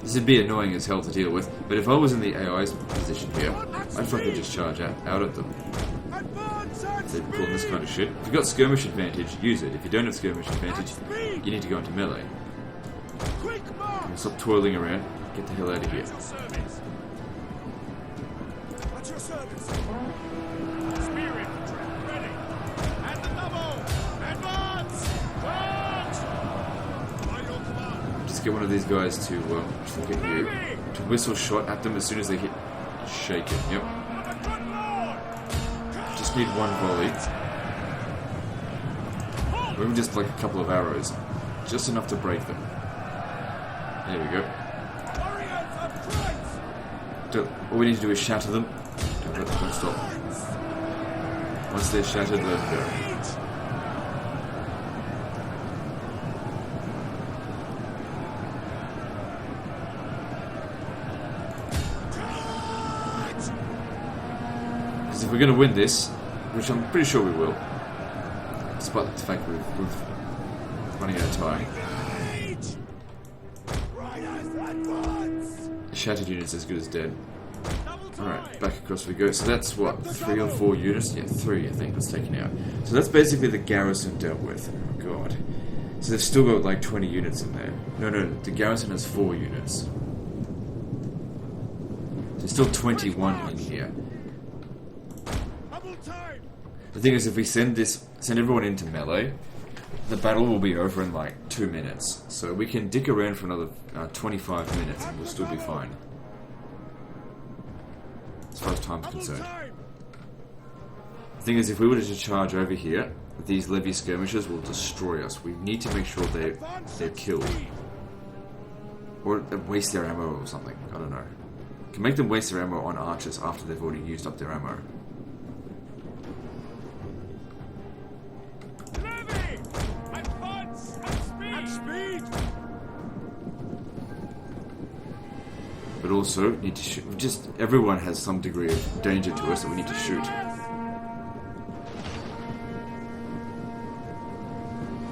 This would be annoying as hell to deal with, but if I was in the AI's position here, I'd fucking just charge out at them. Advance at If they're pulling this kind of shit. If you've got skirmish advantage, use it. If you don't have skirmish advantage, you need to go into melee. quick march. Stop twirling around. Get the hell out of here. At your service. At your service. Spear infantry, ready. And the double. Advance. Charge. By your command. Just get one of these guys to look at you. To whistle shot at them as soon as they hit. Shake it. Yep. Just need one volley. Or even just like a couple of arrows. Just enough to break them. There we go. All we need to do is shatter them. Don't stop. Once they're shattered, let them go. Because if we're going to win this, which I'm pretty sure we will, despite the fact we're running out of time, shattered units as good as dead. Alright, back across we go. So that's what, 3 or 4 units? Yeah, 3 I think was taken out. So that's basically the garrison dealt with. Oh god. So they've still got like 20 units in there. No, the garrison has 4 units. So there's still 21 in here. The thing is, if we send everyone into melee, the battle will be over in like 2 minutes. So we can dick around for another 25 minutes and we'll still be fine. As far as time's concerned. The thing is, if we were to charge over here, these levy skirmishers will destroy us. We need to make sure they're killed. Or waste their ammo or something. I don't know. Can make them waste their ammo on archers after they've already used up their ammo. Levy! Advance! At speed! But also, need to shoot. Just everyone has some degree of danger to us that we need to shoot.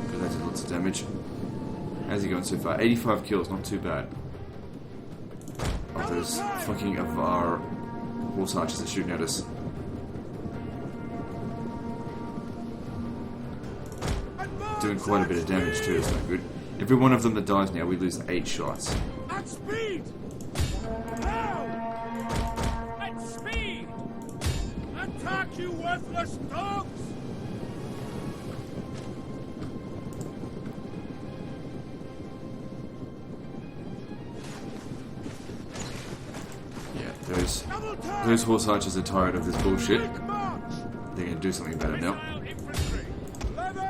Because that did lots of damage. How's he going so far? 85 kills, not too bad. Oh, those fucking Avar horse archers are shooting at us. Doing quite a bit of damage too, it's not good. Every one of them that dies now, we lose 8 shots. At speed! Now! At speed! Attack, you worthless dogs! Yeah, those horse archers are tired of this bullshit. Quick march! They're gonna do something about it now. Missile infantry! Levy!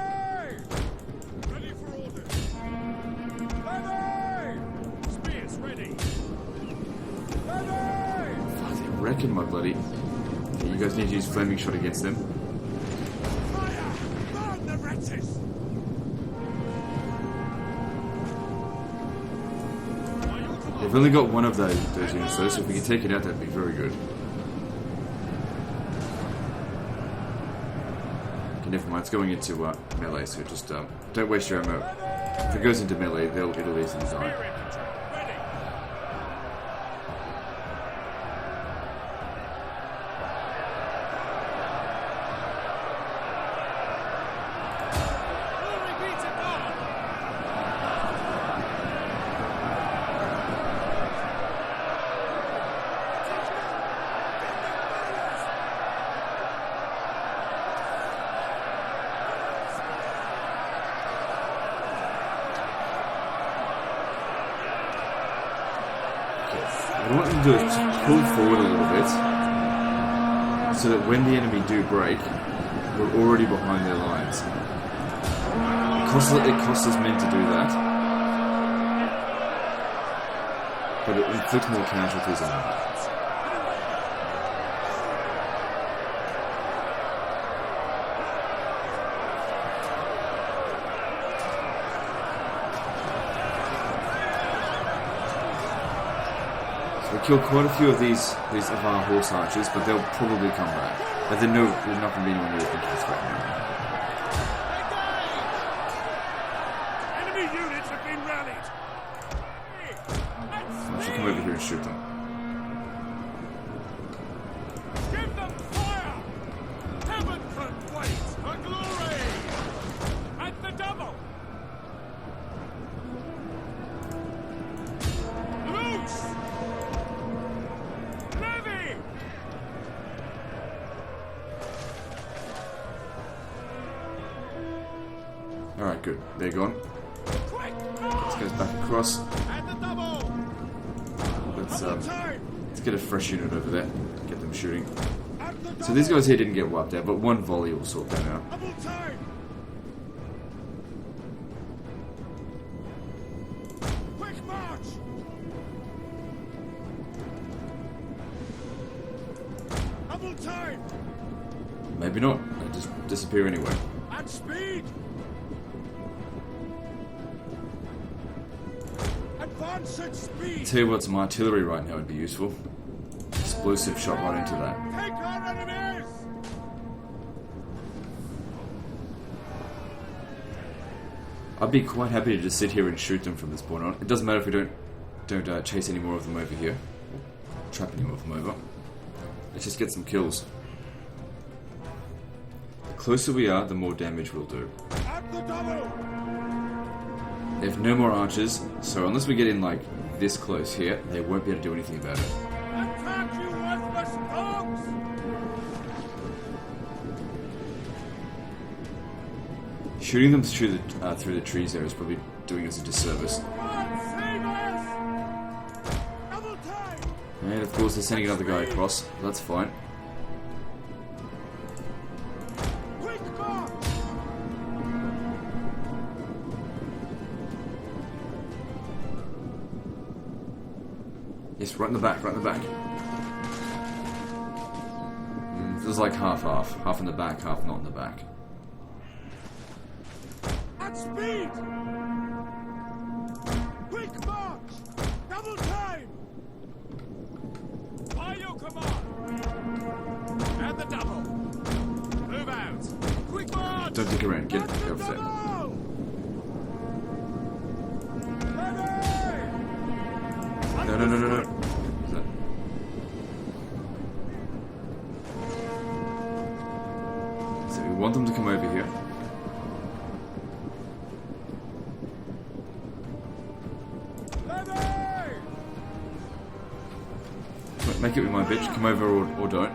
Ready for orders! Levy! Spears ready! Levy! Fuck, they're wrecking my bloody... Okay, you guys need to use flaming shot against them. Fire! Burn the wretches! They've only got one of those units though, so if we can take it out, that'd be very good. Okay, never mind, it's going into melee, so just don't waste your ammo. If it goes into melee, it'll easily die. What I want them to do is pull forward a little bit, so that when the enemy do break, we're already behind their lines. It costs us men to do that, but it inflicts more casualties on them. We killed quite a few of these of our horse archers, but they'll probably come back. But they know we're not going to be anywhere near the finish right now. Enemy units have been rallied! I should come over here and shoot them. Give them fire! Heaven can wait for glory! At the double! Loose! Levy! Alright, good. They're gone. Quick! This goes back across. At the double! Let's Time! get a fresh unit over there. Get them shooting. At the double! So these guys here didn't get wiped out, but one volley will sort them out. Double time! Quick march! Double time! Maybe not. They just disappear anyway. At speed! Advance at speed! Tell you what, some artillery right now would be useful. Explosive shot right into that. Take our enemies! I'd be quite happy to just sit here and shoot them from this point on. It doesn't matter if we don't chase any more of them over here. Trap any more of them over. Let's just get some kills. The closer we are, the more damage we'll do. At the double! They have no more archers, so unless we get in like this close here, they won't be able to do anything about it. Attack, you worthless dogs! Shooting them through the trees there is probably doing us a disservice. Come on, save us! Double time! And of course they're sending another guy across. That's fine. Quick march! Yes, right in the back, right in the back. Feels like half-half. Half in the back, half not in the back. At speed! Quick march! Double time! By your command! And the double! Move out! Quick march! Don't dig around, get over there. No. So we want them to come over here. Make it with my bitch, come over or don't.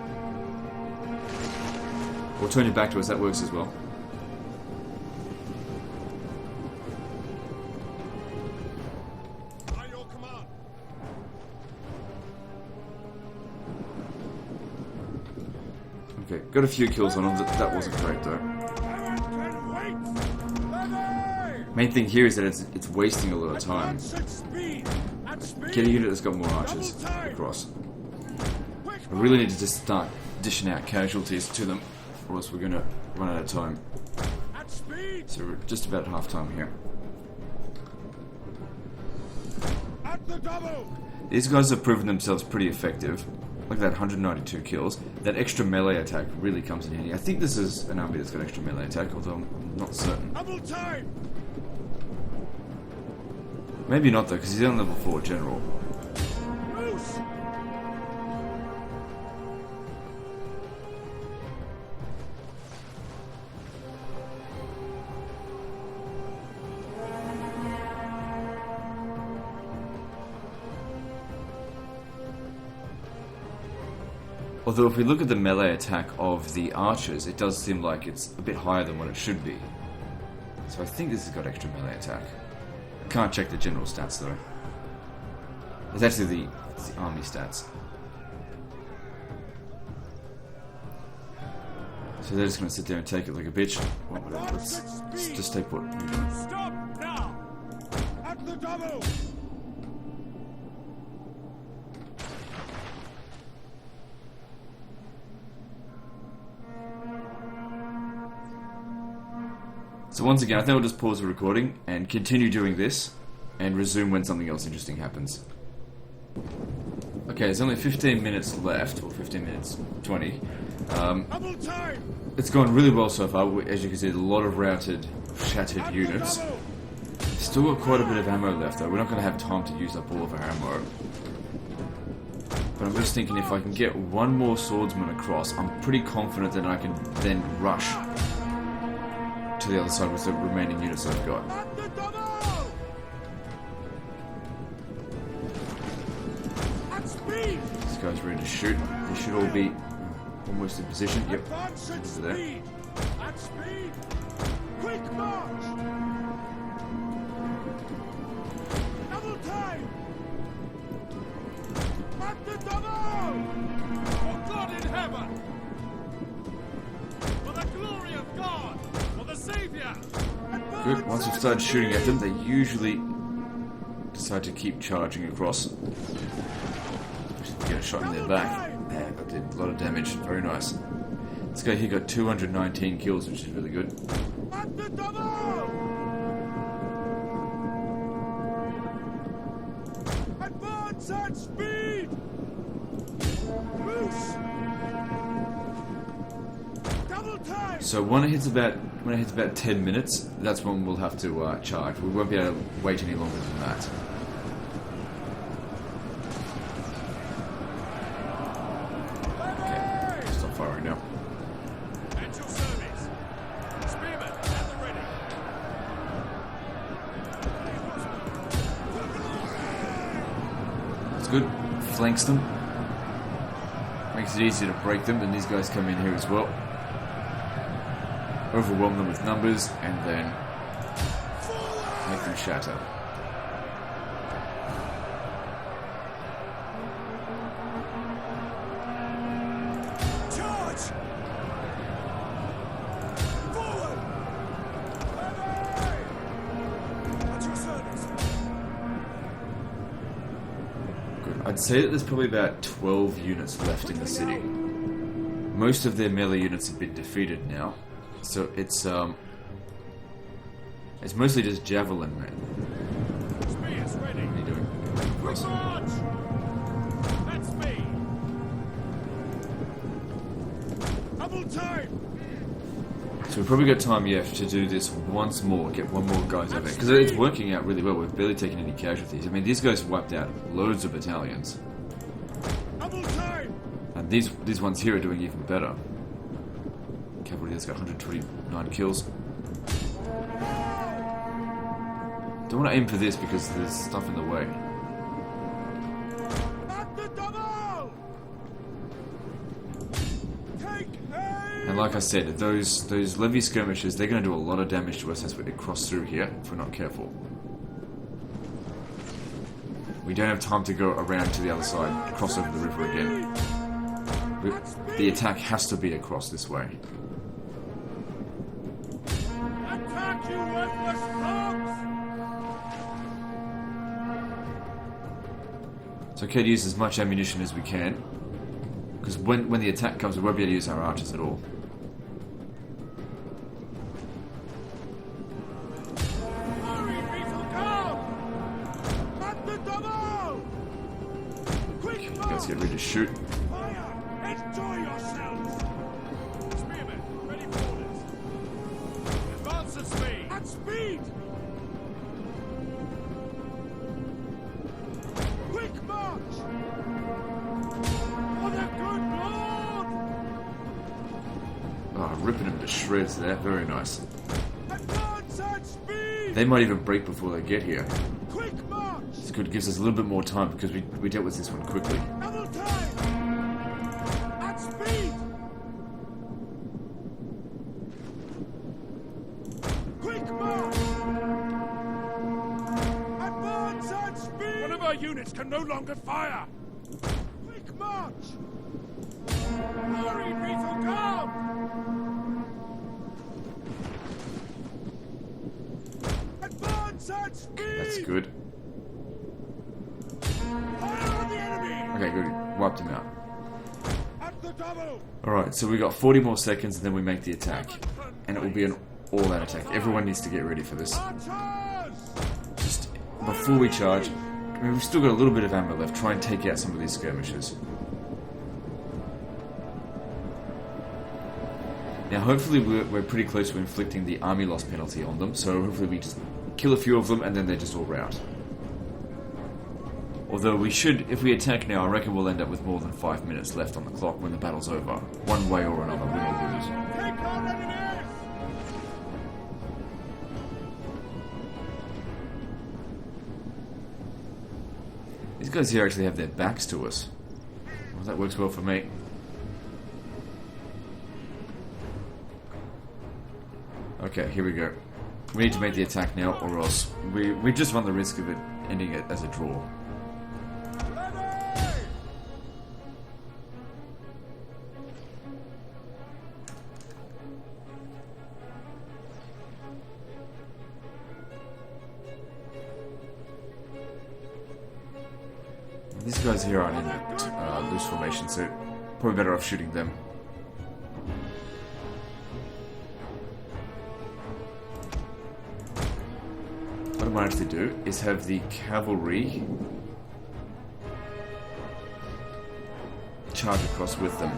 Or turn your back to us, that works as well. By your command! Okay, got a few kills on them, that wasn't great though. Main thing here is that it's wasting a lot of time. Get a unit that's got more archers across. I really need to just start dishing out casualties to them, or else we're gonna run out of time. So we're just about half time here. These guys have proven themselves pretty effective. Look at that, 192 kills. That extra melee attack really comes in handy. I think this is an army that's got extra melee attack, although I'm not certain. Maybe not though, because he's on level 4 general. Although if we look at the melee attack of the archers, it does seem like it's a bit higher than what it should be. So I think this has got extra melee attack. I can't check the general stats though. It's actually the army stats. So they're just going to sit there and take it like a bitch. Well, whatever, let's just stay put. Stop now! At the double! So once again, I think I'll just pause the recording and continue doing this and resume when something else interesting happens. Okay, there's only 15 minutes left, or 15 minutes 20. It's gone really well so far. As you can see, a lot of routed, shattered units. Still got quite a bit of ammo left though. We're not going to have time to use up all of our ammo. But I'm just thinking if I can get one more swordsman across, I'm pretty confident that I can then rush to the other side with the remaining units I've got. This guy's ready to shoot. They should all be almost in position. Yep, over there. Quick march! Double time! At the double! For God in heaven! For the glory of God! For the Savior! Good. Once we've started shooting at them, they usually decide to keep charging across. Get a shot in their back. Yeah, that did a lot of damage. Very nice. This guy here got 219 kills, which is really good. At the double! Advance at speed! Loose! Double time! So when it hits about 10 minutes, that's when we'll have to charge. We won't be able to wait any longer than that. Okay, stop firing now. At your service! Spearmen, at the ready! That's good. Flanks them. Makes it easier to break them, and these guys come in here as well. Overwhelm them with numbers, and then make them shatter. Charge! Forward! At your service! Good. I'd I'd say that there's probably about 12 units left in the city. Most of their melee units have been defeated now, so it's mostly just javelin men. Spears ready. What are you doing? Quick march! That's me! Double time! So we've probably got time yet to do this once more, get one more guys over there. Because it's working out really well, we've barely taken any casualties. I mean, these guys wiped out loads of battalions. Double time! And these ones here are doing even better. Cavalry has got 129 kills. Don't want to aim for this because there's stuff in the way. At the double! Take aim! And like I said, those levy skirmishers, they're going to do a lot of damage to us as we cross through here, if we're not careful. We don't have time to go around to the other side, cross over the river again. The attack has to be across this way. Attack, you worthless dogs! It's okay to use as much ammunition as we can, because when the attack comes, we won't be able to use our archers at all. Hurry, people, come! At the double! Quick You march! guys get ready to shoot. Fire! Enjoy yourselves! Spearmen, ready for orders. Advance at speed! At speed! Quick march! For the good Lord! Oh, ripping them to shreds there. Very nice. Advance at speed! They might even break before they get here. Quick march! This could gives us a little bit more time because we dealt with this one quickly. Double time! At speed! Quick march! Advance at speed! One of our units can no longer fire! Quick march! Hurry, people, come! Advance at speed! That's good. Fire on the enemy! Okay, good. Wiped him out. At the double! Alright, so we got 40 more seconds and then we make the attack. And it will be an all-out attack. Everyone needs to get ready for this. Archers! Just before we charge, I mean, we've still got a little bit of ammo left. Try and take out some of these skirmishers. Now, hopefully we're pretty close to inflicting the army loss penalty on them, so hopefully we just kill a few of them and then they're just all rout. Although we should, if we attack now, I reckon we'll end up with more than 5 minutes left on the clock when the battle's over. One way or another, win or lose. Take our enemies! These guys here actually have their backs to us. Well, that works well for me. Okay, here we go. We need to make the attack now, or else we just run the risk of it ending it as a draw. Ready! These guys here aren't in loose formation, so probably better off shooting them. What I might actually do is have the cavalry charge across with them.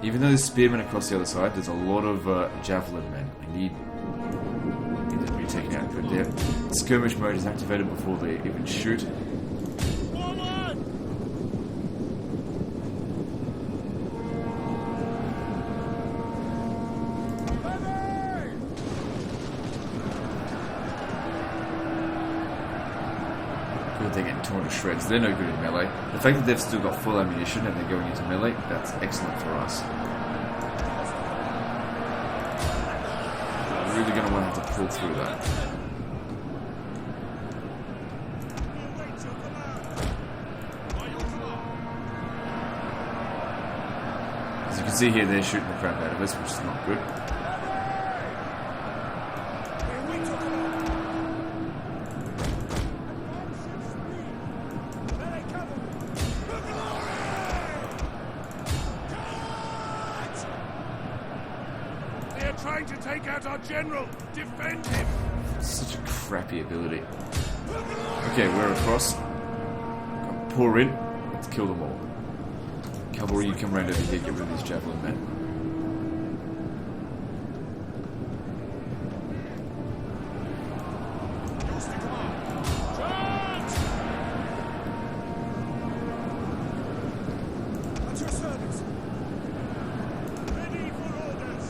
Even though there's spearmen across the other side, there's a lot of javelin men. I need them to be taken out good there. Skirmish mode is activated before they even shoot. Forward! Ready! Good, they're getting torn to shreds. They're no good in melee. The fact that they've still got full ammunition and they're going into melee, that's excellent for us. We're really going to want to have to pull through that. Await your command. By your command! As you can see here, they're shooting the crap out of us, which is not good. Await your command! Advance at speed! Melee cavalry! They're trying to take out our general. Defend him. Such a crappy ability. Okay, we're across. Pour in. Let's kill them all. Cavalry, you come round over here, get rid of these javelin men. At your service. Ready for orders.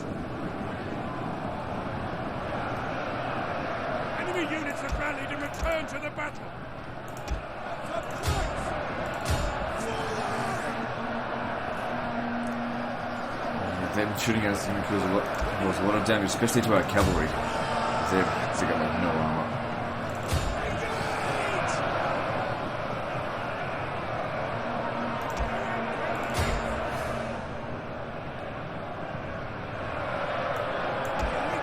Enemy units have rallied and returned to the battle. Them shooting at us is going to cause a lot of damage, especially to our cavalry. They've got like no armor.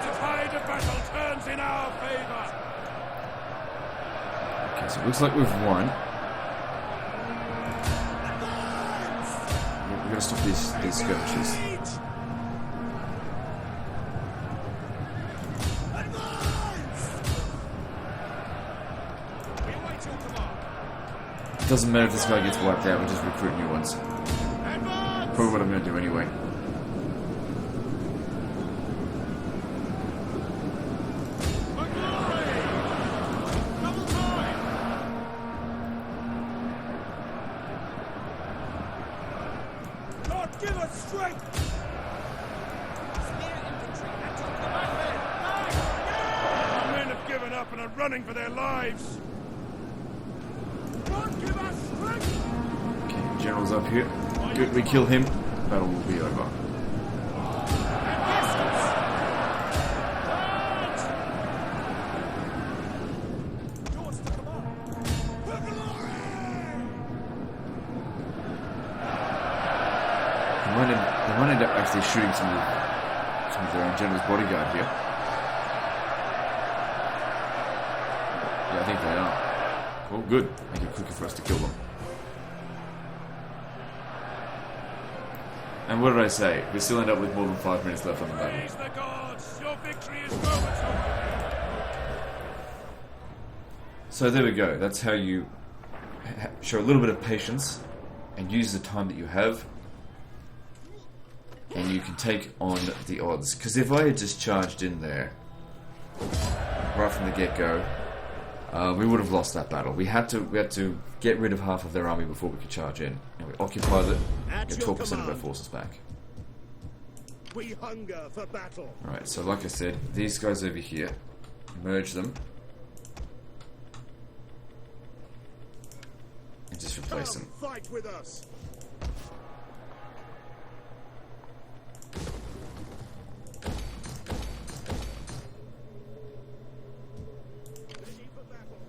The tide of battle turns in our favor. Okay, so it looks like we've won. We're going to stop these skirmishes. It doesn't matter if this guy gets wiped out, we'll just recruit new ones. Probably what I'm going to do anyway. God, give us strength! Our men have given up and are running for their lives. God, give us strength! Okay, general's up here. Good, we kill him. Battle will be over. Yours to command. For glory! They might end up actually shooting some of their own general's bodyguard here. Yeah, I think they are. Oh, good. Make it quicker for us to kill them. And what did I say? We still end up with more than 5 minutes left on the battle. Praise the gods! Your victory is momentary! So there we go. That's how you show a little bit of patience and use the time that you have. And you can take on the odds. Because if I had just charged in there right from the get-go, we would have lost that battle. We had to get rid of half of their army before we could charge in. And we occupied it, get 12% of our forces back. We hunger for battle. Alright, so like I said, these guys over here, merge them. And just replace them. Fight with us. Ready for battle.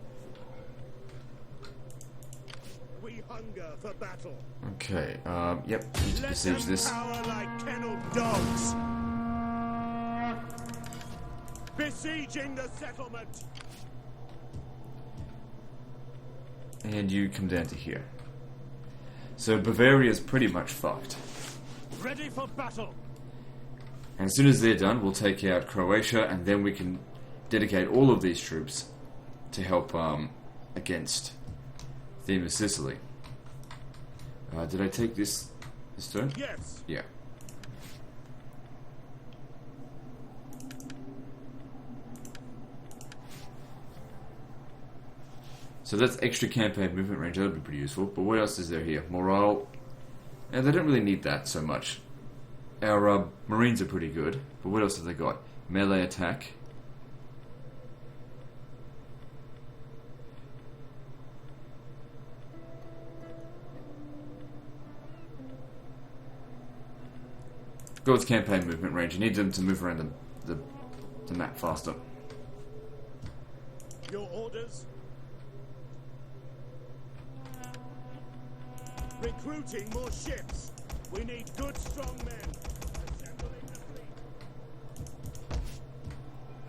We hunger for battle. Okay, yep, need to Let besiege them this. cower like kenneled dogs. Besieging the settlement. And you come down to here. So Bavaria's pretty much fucked. Ready for battle. And as soon as they're done, we'll take out Croatia, and then we can dedicate all of these troops to help against Theme of Sicily. Did I take this turn? Yes. Yeah. So that's extra campaign movement range. That would be pretty useful. But what else is there here? Morale. And they don't really need that so much. Our Marines are pretty good. But what else have they got? Melee attack. Go with campaign movement range. You need them to move around the map faster. Your orders. Recruiting more ships. We need good, strong men. Assembling the fleet.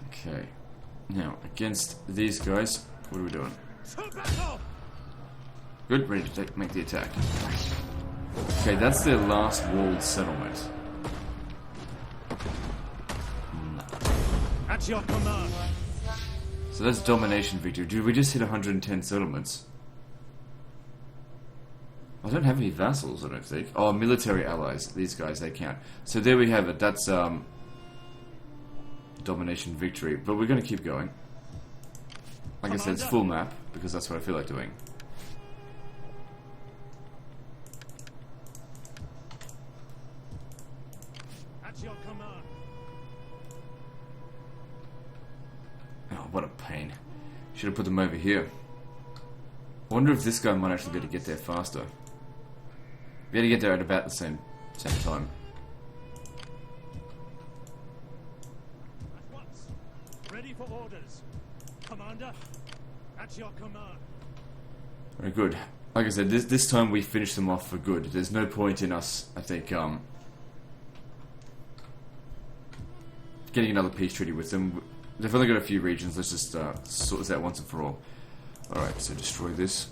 Okay. Now, against these guys, what are we doing? To battle! Good, ready to make the attack. Okay, that's their last walled settlement. At your command. So that's domination victory. Dude, we just hit 110 settlements. I don't have any vassals, I don't think. Oh, military allies. These guys, they count. So there we have it. That's domination victory. But we're going to keep going. Like I said, it's full map, because that's what I feel like doing. At your command. Oh, what a pain. Should have put them over here. I wonder if this guy might actually be able to get there faster. Be able to get there at about the same time. At once. Ready for orders. Commander, at your command. Very good. Like I said, this time we finish them off for good. There's no point in us, I think, getting another peace treaty with them. They've only got a few regions. Let's just sort this out once and for all. Alright, so destroy this.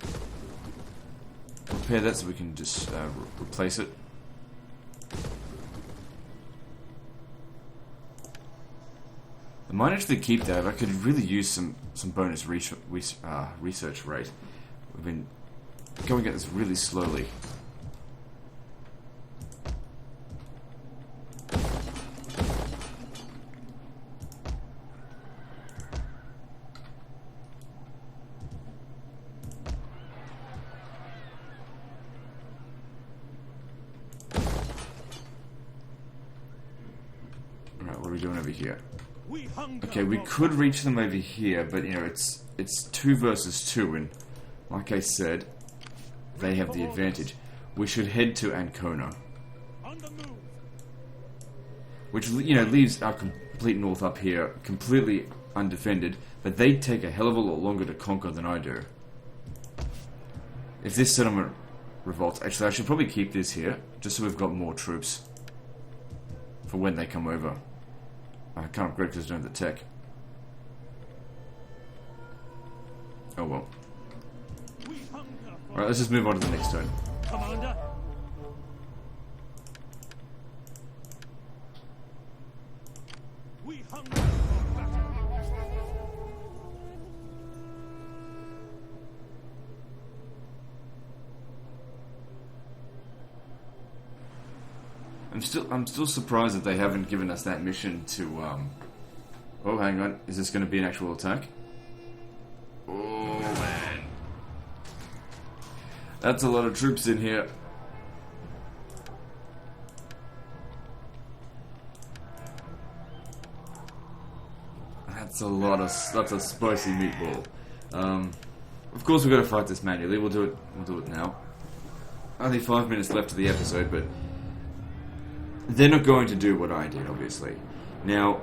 Repair that so we can just replace it. I might actually keep that. I could really use some bonus research rate. We've been going at this really slowly. Alright, what are we doing over here? Okay, we could reach them over here, but you know, it's 2 versus 2, and like I said, they have the advantage. We should head to Ancona, which, you know, leaves our complete north up here completely undefended, but they take a hell of a lot longer to conquer than I do. If this settlement revolts, actually I should probably keep this here, just so we've got more troops for when they come over. I can't upgrade because I don't have the tech. Oh well. Alright, let's just move on to the next turn. Commander. We hunger for battle. I'm still surprised that they haven't given us that mission to oh, hang on. Is this going to be an actual attack? Oh man. That's a lot of troops in here. That's a lot of that's a spicy meatball. Of course we've got to fight this manually. We'll do it now. Only 5 minutes left of the episode, but they're not going to do what I did, obviously. Now,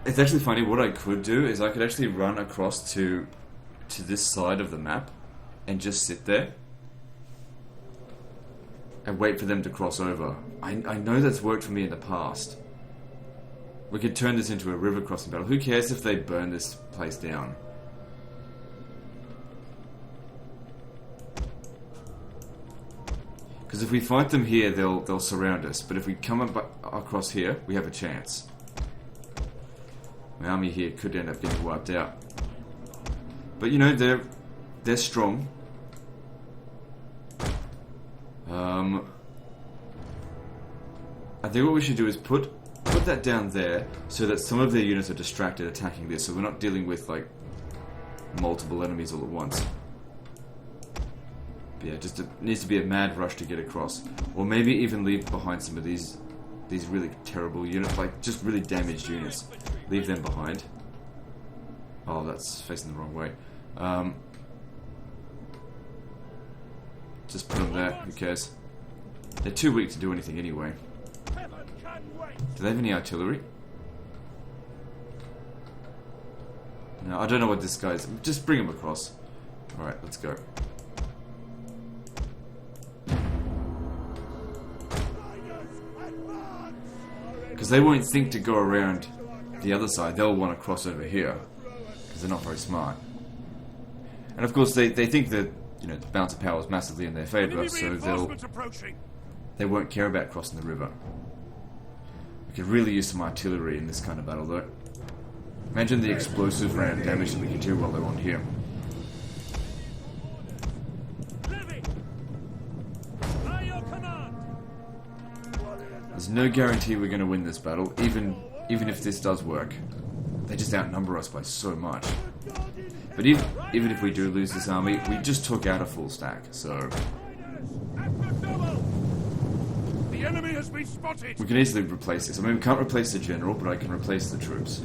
it's actually funny. What I could do is I could actually run across to this side of the map and just sit there and wait for them to cross over. I know that's worked for me in the past. We could turn this into a river crossing battle. Who cares if they burn this place down? Because if we fight them here, they'll surround us. But if we come across here, we have a chance. My army here could end up getting wiped out. But you know, they're strong. I think what we should do is put that down there so that some of their units are distracted attacking this, so we're not dealing with like multiple enemies all at once. But yeah, just it needs to be a mad rush to get across, or maybe even leave behind some of these really terrible units, like just really damaged units. Leave them behind. Oh, that's facing the wrong way. Just put them there. Who cares? They're too weak to do anything anyway. Do they have any artillery? No, I don't know what this guy's. Just bring him across. Alright, let's go. Because they won't think to go around the other side. They'll want to cross over here. Because they're not very smart. And of course, they think that, you know, the balance of power is massively in their favour, so they won't care about crossing the river. We could really use some artillery in this kind of battle, though. Imagine the explosive round damage that we can do while they're on here. There's no guarantee we're going to win this battle, even if this does work. They just outnumber us by so much. But even if we do lose this army, we just took out a full stack, so... The enemy has been spotted. We can easily replace this. I mean, we can't replace the general, but I can replace the troops.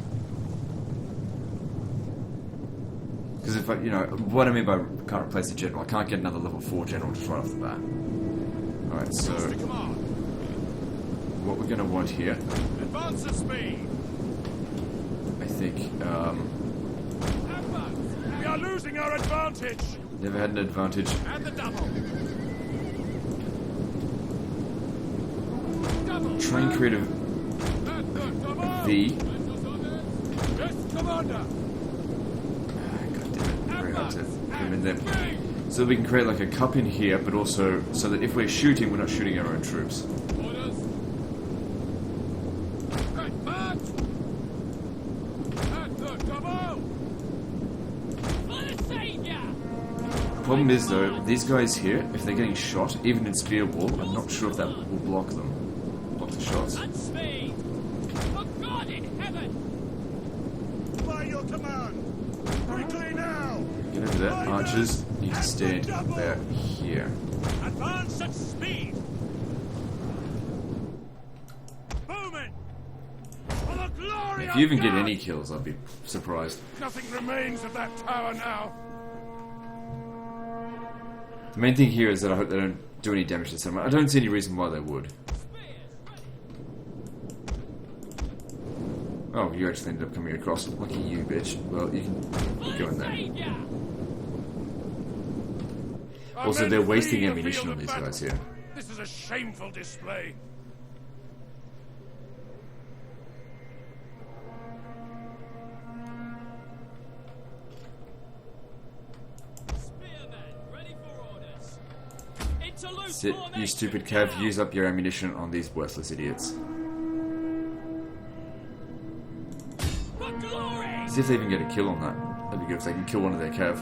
Because if I, you know, what I mean by can't replace the general, I can't get another level 4 general just right off the bat. Alright, so... what we're going to want here... Advance at speed. I think, We are losing our advantage. never had an advantage. And the double. Double. Try and create a And the double. V. Yes, Commander. God damn it, very hard to put them in there. So that we can create like a cup in here, but also so that if we're shooting, we're not shooting our own troops. Orders. Advance. And the double. Problem is though, these guys here, if they're getting shot, even in spear ball, I'm not sure if that will block them. Block the shots. Speed! For God in heaven! By your command! Quickly now! Get over there. Archers need to stand there here. Advance at speed. Bowman. For the glory If of you even get God. any kills, I'd be surprised. Nothing remains of that tower now. The main thing here is that I hope they don't do any damage to someone. I don't see any reason why they would. Oh, you actually ended up coming across. Lucky you, bitch. Well, you can go in there. Our Also, men they're flee wasting the ammunition field on of these battle. guys here. This is a shameful display. Sit, you stupid cav. Use up your ammunition on these worthless idiots. See if they even get a kill on that. That'd be good if they can kill one of their cav.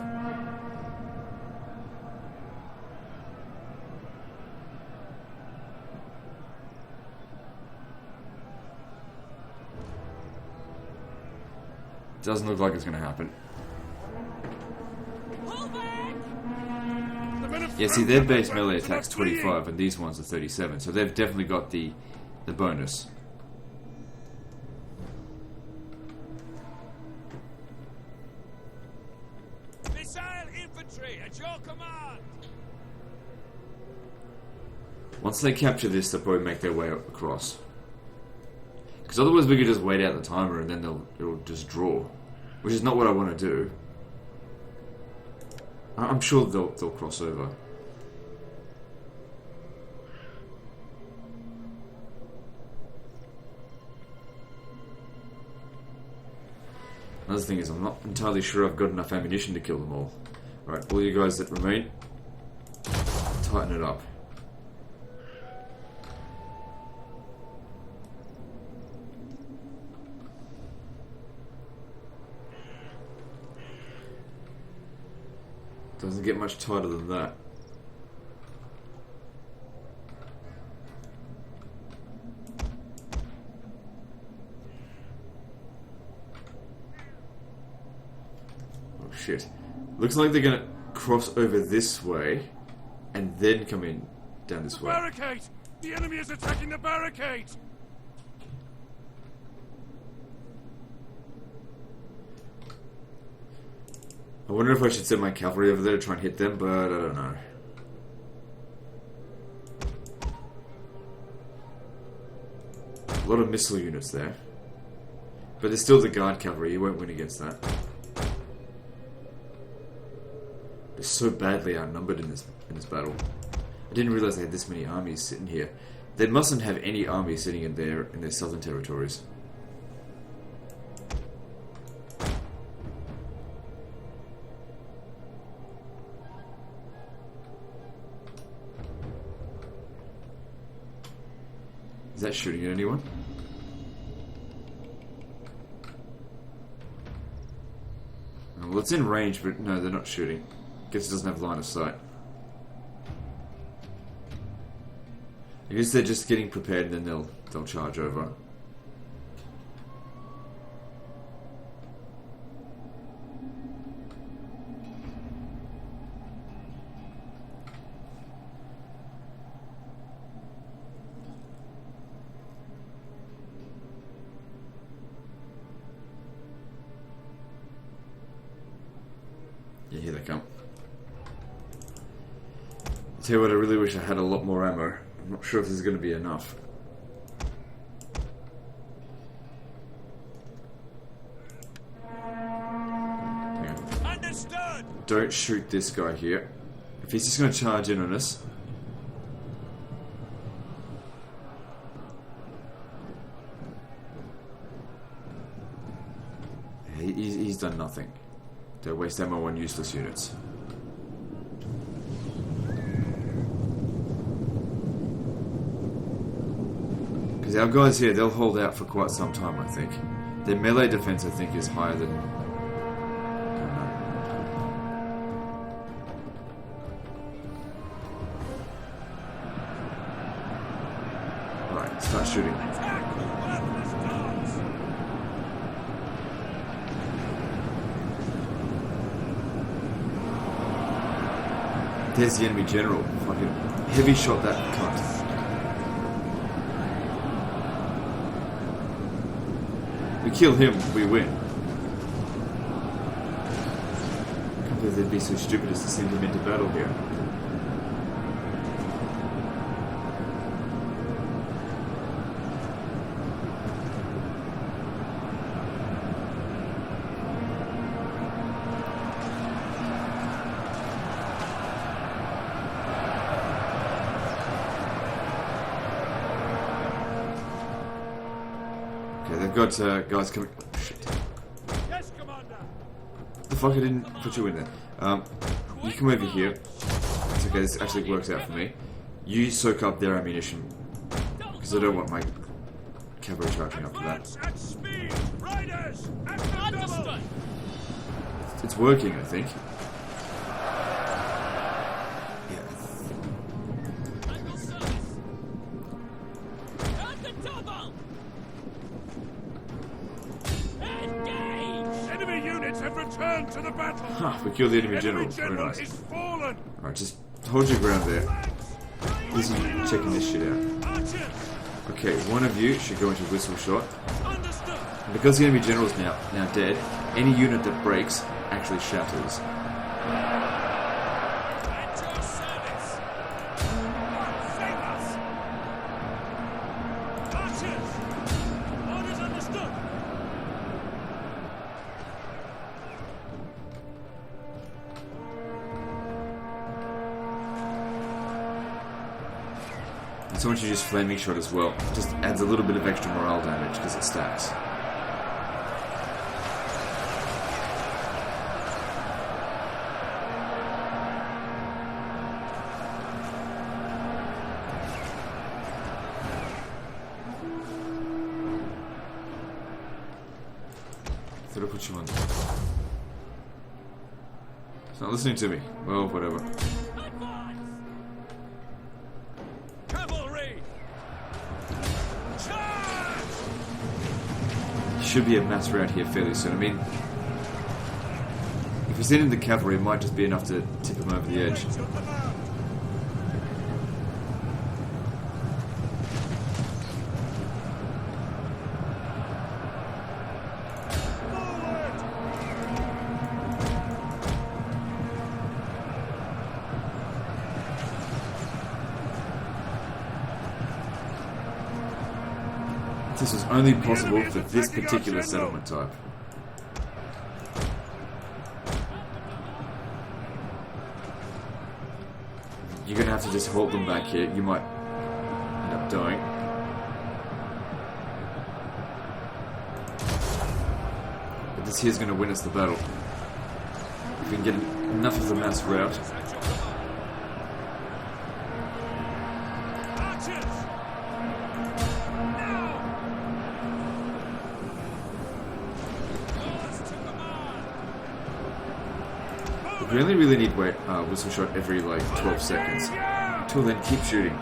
Doesn't look like it's going to happen. Yeah, see, their base melee attack's 25, and these ones are 37, so they've definitely got the bonus. Missile infantry at your command. Once they capture this, they'll probably make their way across. Because otherwise we could just wait out the timer and then it'll just draw. Which is not what I want to do. I'm sure they'll cross over. Another thing is, I'm not entirely sure I've got enough ammunition to kill them all. Alright, all you guys that remain, tighten it up. Doesn't get much tighter than that. Oh shit. Looks like they're gonna cross over this way and then come in down this way. Barricade! The enemy is attacking the barricade! I wonder if I should send my cavalry over there to try and hit them, but I don't know. A lot of missile units there. But there's still the guard cavalry, you won't win against that. They're so badly outnumbered in this battle. I didn't realize they had this many armies sitting here. They mustn't have any armies sitting in their southern territories. Is that shooting at anyone? Well, it's in range, but no, they're not shooting. Guess it doesn't have line of sight. I guess they're just getting prepared, and then they'll charge over. Yeah, here they come. Tell you what, I really wish I had a lot more ammo. I'm not sure if this is going to be enough. Hang on. Understood. Don't shoot this guy here. If he's just going to charge in on us. He's done nothing. Don't waste ammo on useless units. Because our guys here, they'll hold out for quite some time, I think. Their melee defense, I think, is higher than... Right, start shooting. Attack, you worthless dogs. There's the enemy general. Fucking heavy shot that cunt. We kill him, we win. I can't believe they'd be so stupid as to send him into battle here. Okay, they've got guys coming. Oh, shit. Yes, Commander. The fuck, I didn't put you in there. You come over here. It's okay, this actually works out for me. You soak up their ammunition. Because I don't want my cavalry charging up for that. Advance at speed. Riders at the double. It's working, I think. Yeah. Enemy units have returned to the battle. Ha, we killed the enemy general. Enemy Very general nice. is fallen. Alright, just hold your ground there. This is checking this shit out. Archers. Okay, one of you should go into whistle shot. Understood. And because the enemy general is now dead, any unit that breaks actually shatters. At your service. Save us. Archers. Orders understood. And someone should use flaming shot as well. Just adds a little bit of extra morale damage because it stacks. Thought I put you on. It's not listening to me. Well, whatever. Advance. Cavalry. Charge. Should be a mass rout here fairly soon. I mean, if we send in the cavalry, it might just be enough to tip him over the edge. Wait your command. Forward. This was only possible for this particular settlement type. You're gonna have to just hold them back here. You might end up dying. But this here's gonna win us the battle. If we can get enough of the mass rout. At your command. Archers. Now. Yours to command. We only really need whistle shot every like 12 seconds. Until then, keep shooting.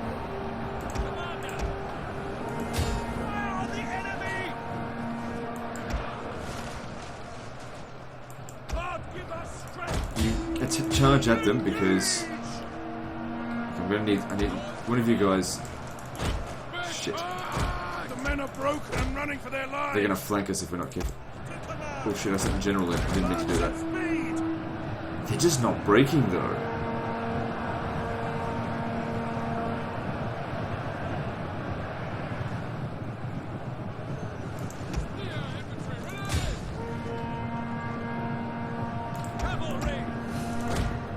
You charge at them because I need one of you guys. Shit. The men are broken and running for their lives. They're gonna flank us if we're not careful. Oh shit, I sent the general in. I didn't mean to do that. They're just not breaking though.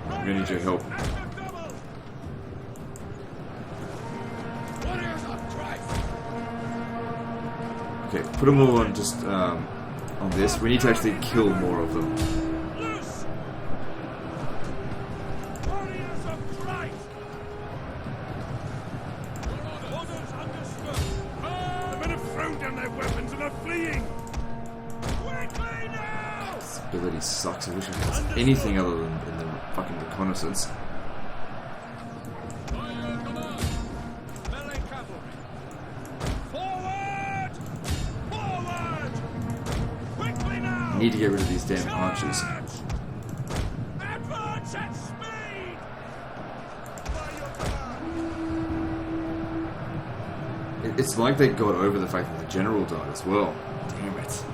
I'm gonna need your help. Okay, put them all on just on this. We need to actually kill more of them. The men have thrown down their weapons and are fleeing. Quickly now! This ability sucks. I wish it has anything other than in the fucking reconnaissance. I need to get rid of these damn archers. Advance at speed! It's like they got over the fact that the general died as well. Damn it.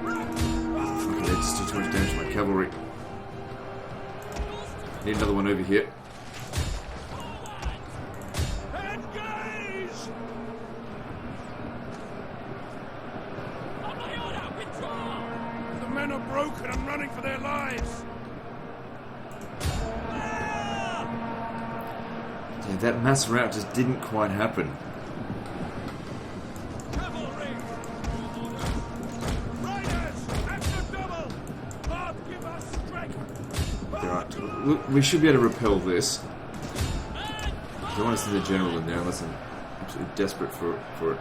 Okay, they just did too much damage to my cavalry. Need another one over here. The men are broken and running for their lives. Yeah, that mass rout just didn't quite happen. Cavalry! Riders! At the double! God give us strength! Alright, we should be able to repel this. I don't want to send the general in there unless I'm absolutely desperate for it.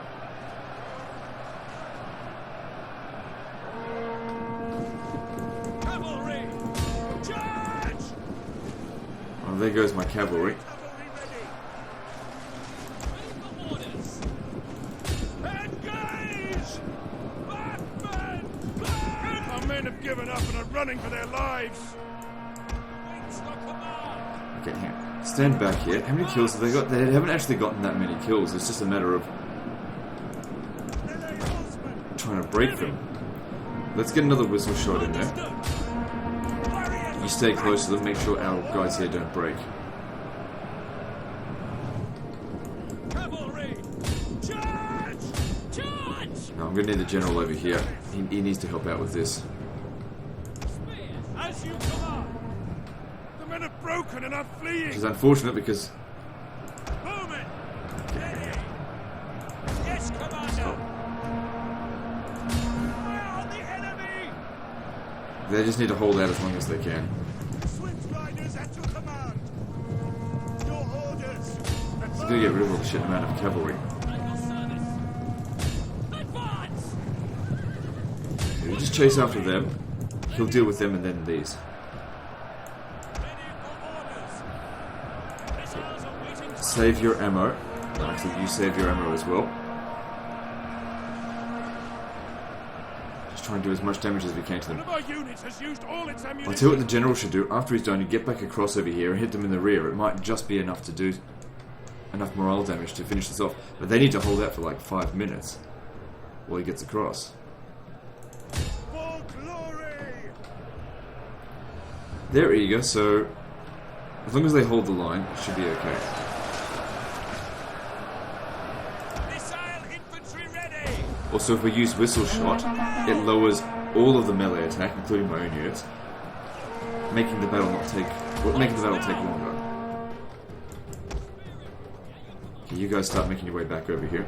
Cavalry! Charge! Oh, there goes my cavalry. Engage! Backmen! Our men have given up and are running for their lives. Okay, hang on. Stand back here. How many kills have they got? They haven't actually gotten that many kills. It's just a matter of trying to break them. Let's get another whistle shot in there. You stay close to them. Make sure our guys here don't break. Cavalry! Charge! Charge! Now, I'm going to need the general over here. He needs to help out with this. As you command! The men are broken and are fleeing! Which is unfortunate because Bowman! Ready! Yes, Commander! Fire on the enemy! they just need to hold out as long as they can. Swift riders at your command. Your orders. He's going to get rid of all the shit amount of cavalry. You just chase after them. He'll deal with them and then these. Save your ammo. Actually, you save your ammo as well. Just try and do as much damage as we can to them. One of our units has used all its ammunition. I'll tell you what the general should do. After he's done, you get back across over here and hit them in the rear. It might just be enough to do enough morale damage to finish this off. But they need to hold out for like 5 minutes while he gets across. For glory. They're eager, so as long as they hold the line, it should be okay. Missile infantry ready! Also, if we use Whistle Shot, it lowers all of the melee attack, including my own units, making the battle take longer. Okay, you guys start making your way back over here.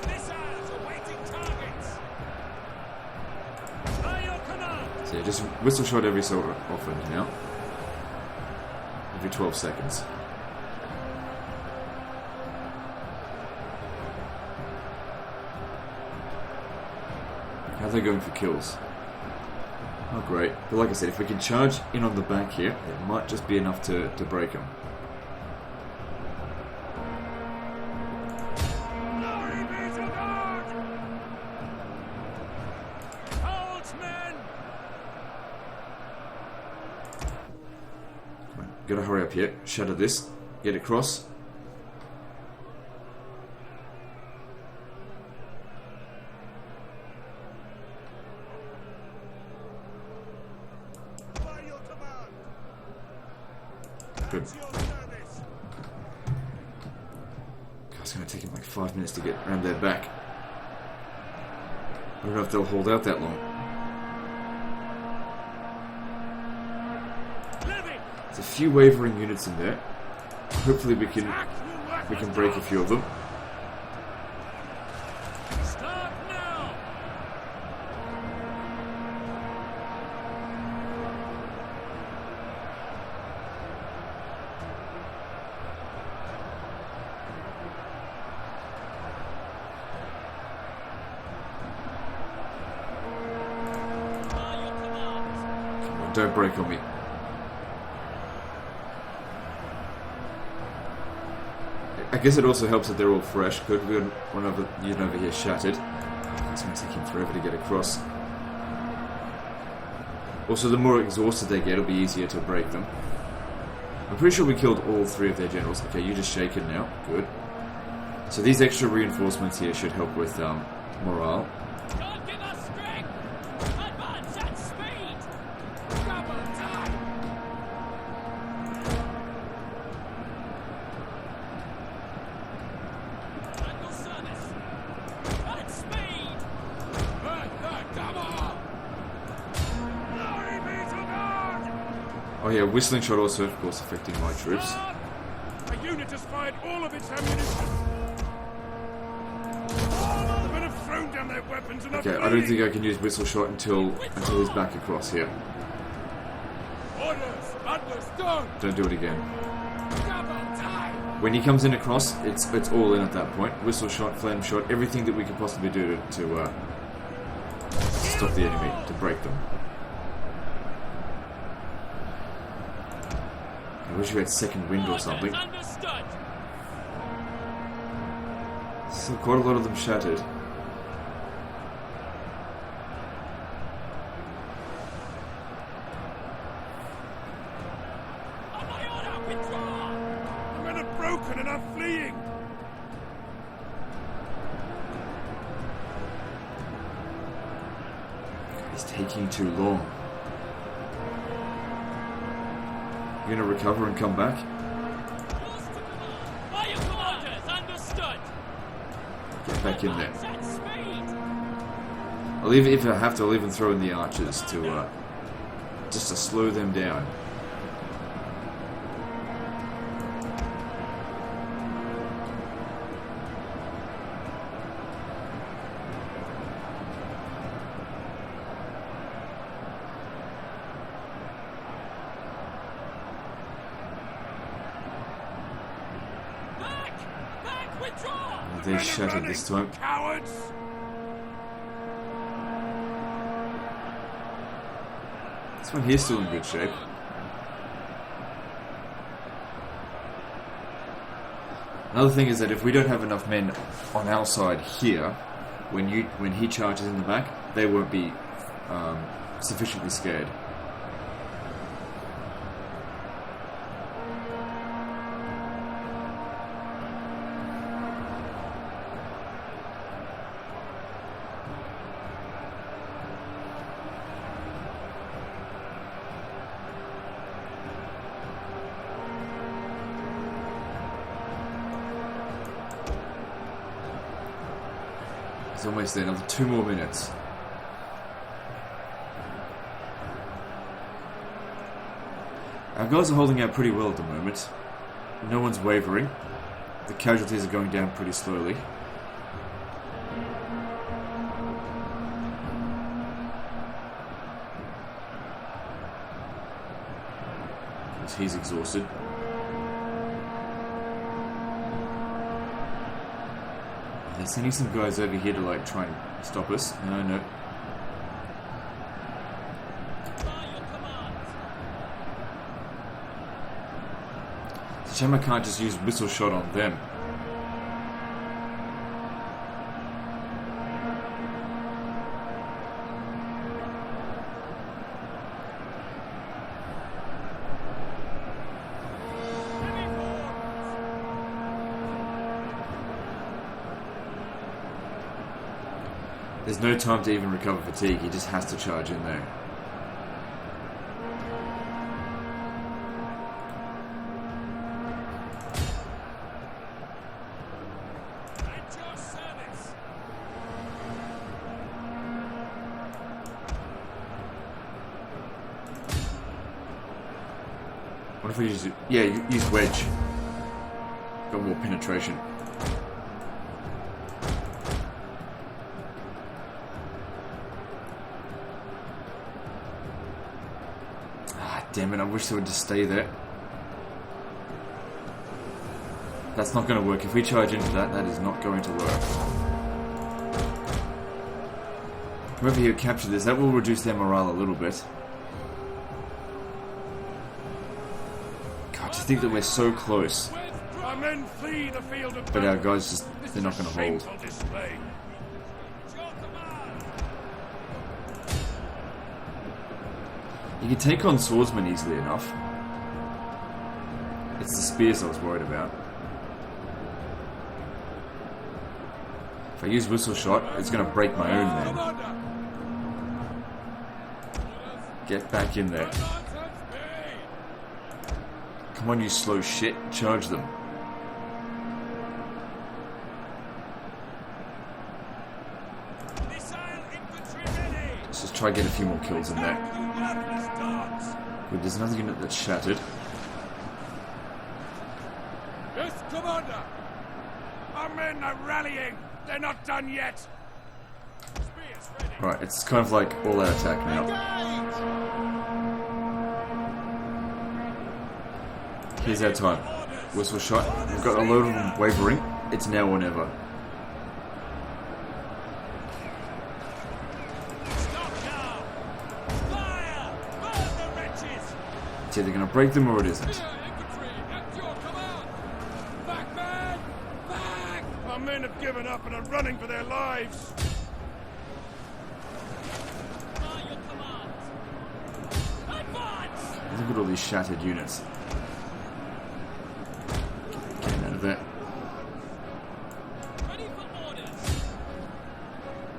Missiles awaiting targets! By your command! So yeah, just Whistle Shot every so often now. Every 12 seconds. Are they going for kills? Oh great. But like I said, if we can charge in on the back here, it might just be enough to break them. Glory be to God! Hold, men! Come on, gotta hurry up here. Shatter this. Get across. By your command. Good. At your service. God, it's gonna take him like 5 minutes to get around their back. I don't know if they'll hold out that long. There's a few wavering units in there. Hopefully we can break a few of them. Start now! Come on, don't break on me. I guess it also helps that they're all fresh. Good, we got one of the unit over here shattered. It's going to take him forever to get across. Also, the more exhausted they get, it'll be easier to break them. I'm pretty sure we killed all 3 of their generals. Okay, you just shaken now. Good. So these extra reinforcements here should help with morale. God give us strength! Advance at speed! Double time! Angle service! At speed! Come on! Glory be to God! Oh yeah, whistling shot also, of course, affecting my troops. A unit has fired all of its ammunition! The men have thrown down their weapons and Okay, I don't think I can use whistle shot until he's back across here. Orders! Understood! Don't do it again. Double time! When he comes in across, it's all in at that point. Whistle shot, flame shot, everything that we could possibly do to stop the enemy, to break them. I wish we had second wind or something. Understood! Still quite a lot of them shattered. On my order, withdraw! The men are broken and are fleeing! It's taking too long. You gonna recover and come back? By your commanders, understood! Get back in there. At speed! I'll even, if I have to, I'll even throw in the archers to just to slow them down. Back! Withdraw! They shattered this time. Cowards! This one here's still in good shape. Another thing is that if we don't have enough men on our side here, when he charges in the back, they won't be sufficiently scared. It's almost there, another 2 more minutes. Our guys are holding out pretty well at the moment. No one's wavering. The casualties are going down pretty slowly. Because he's exhausted. They're sending some guys over here to like try and stop us. No. Shame I can't just use whistle shot on them. There's no time to even recover fatigue, he just has to charge in there. At your service. What if we use... Yeah, use wedge. Got more penetration. Damn it, I wish they would just stay there. That's not going to work. If we charge into that, that is not going to work. Whoever here captured this, that will reduce their morale a little bit. God, to think that we're so close. Our men flee the field of But our guys just, they're not going to hold. shameful display. You can take on swordsmen easily enough. It's the spears I was worried about. If I use whistle shot, it's going to break my own men. Get back in there. Come on, you slow shit. Charge them. Let's just try to get a few more kills in there. Good, there's another unit that's shattered. Yes, Commander! Our men are rallying! They're not done yet! Spears ready! Right, it's kind of like all-out attack now. Here's our time. Whistle shot. We've got a load of them wavering. It's now or never. It's either going to break them or it isn't. Our men have given up and are running for their lives. Look at all these shattered units. Getting out of there.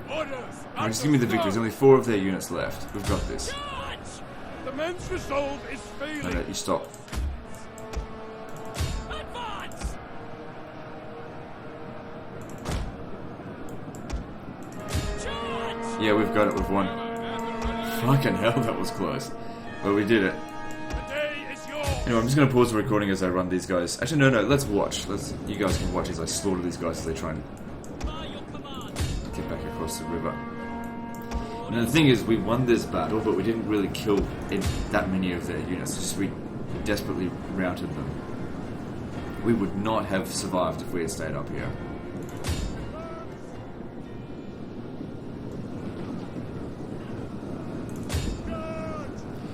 Right, just give me the victory. There's only 4 of their units left. We've got this. The men's resolve is failing. No, you stop. Yeah, we've got it. We've won. Fucking hell, that was close. But we did it. The day is yours. Anyway, I'm just going to pause the recording as I run these guys. Actually, no, let's watch. You guys can watch as I slaughter these guys as they try and get back across the river. And the thing is, we won this battle, but we didn't really kill that many of their units. Just we desperately routed them. We would not have survived if we had stayed up here.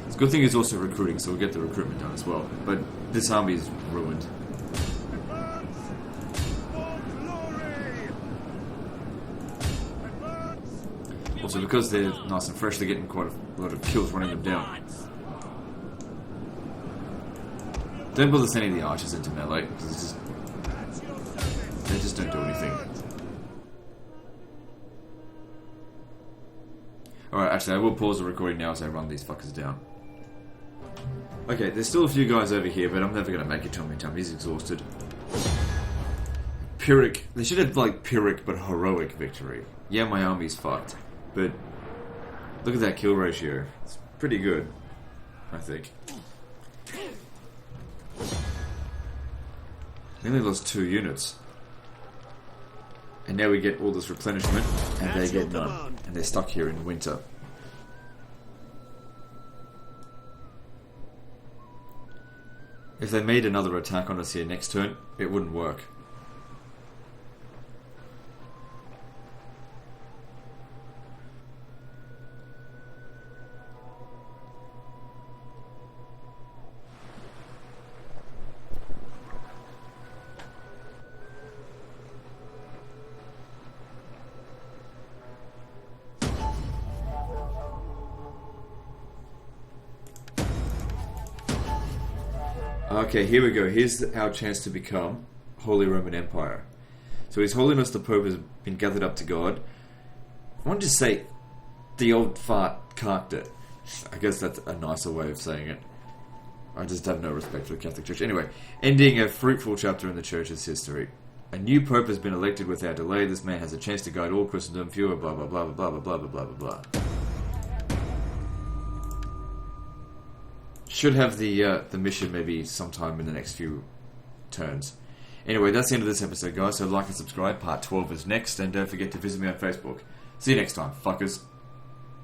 The good thing is also recruiting, so we'll get the recruitment done as well. But this army is ruined. Also, because they're nice and fresh, they're getting quite a lot of kills running them down. Don't bother sending the archers into melee, because they just don't do anything. Alright, actually, I will pause the recording now as I run these fuckers down. Okay, there's still a few guys over here, but I'm never going to make it to him in time. He's exhausted. Pyrrhic. They should have, like, Pyrrhic, but heroic victory. Yeah, my army's fucked. But look at that kill ratio. It's pretty good, I think. They only lost 2 units. And now we get all this replenishment, and they get none. And they're stuck here in winter. If they made another attack on us here next turn, it wouldn't work. Okay, here we go. Here's our chance to become Holy Roman Empire. So His Holiness the Pope has been gathered up to God. I want to just say, the old fart carked it. I guess that's a nicer way of saying it. I just have no respect for the Catholic Church. Anyway, ending a fruitful chapter in the Church's history. A new Pope has been elected without delay. This man has a chance to guide all Christendom. Fewer blah blah blah blah blah blah blah blah blah blah. Should have the mission maybe sometime in the next few turns. Anyway, that's the end of this episode, guys. So like and subscribe. Part 12 is next, and don't forget to visit me on Facebook. See you next time, fuckers.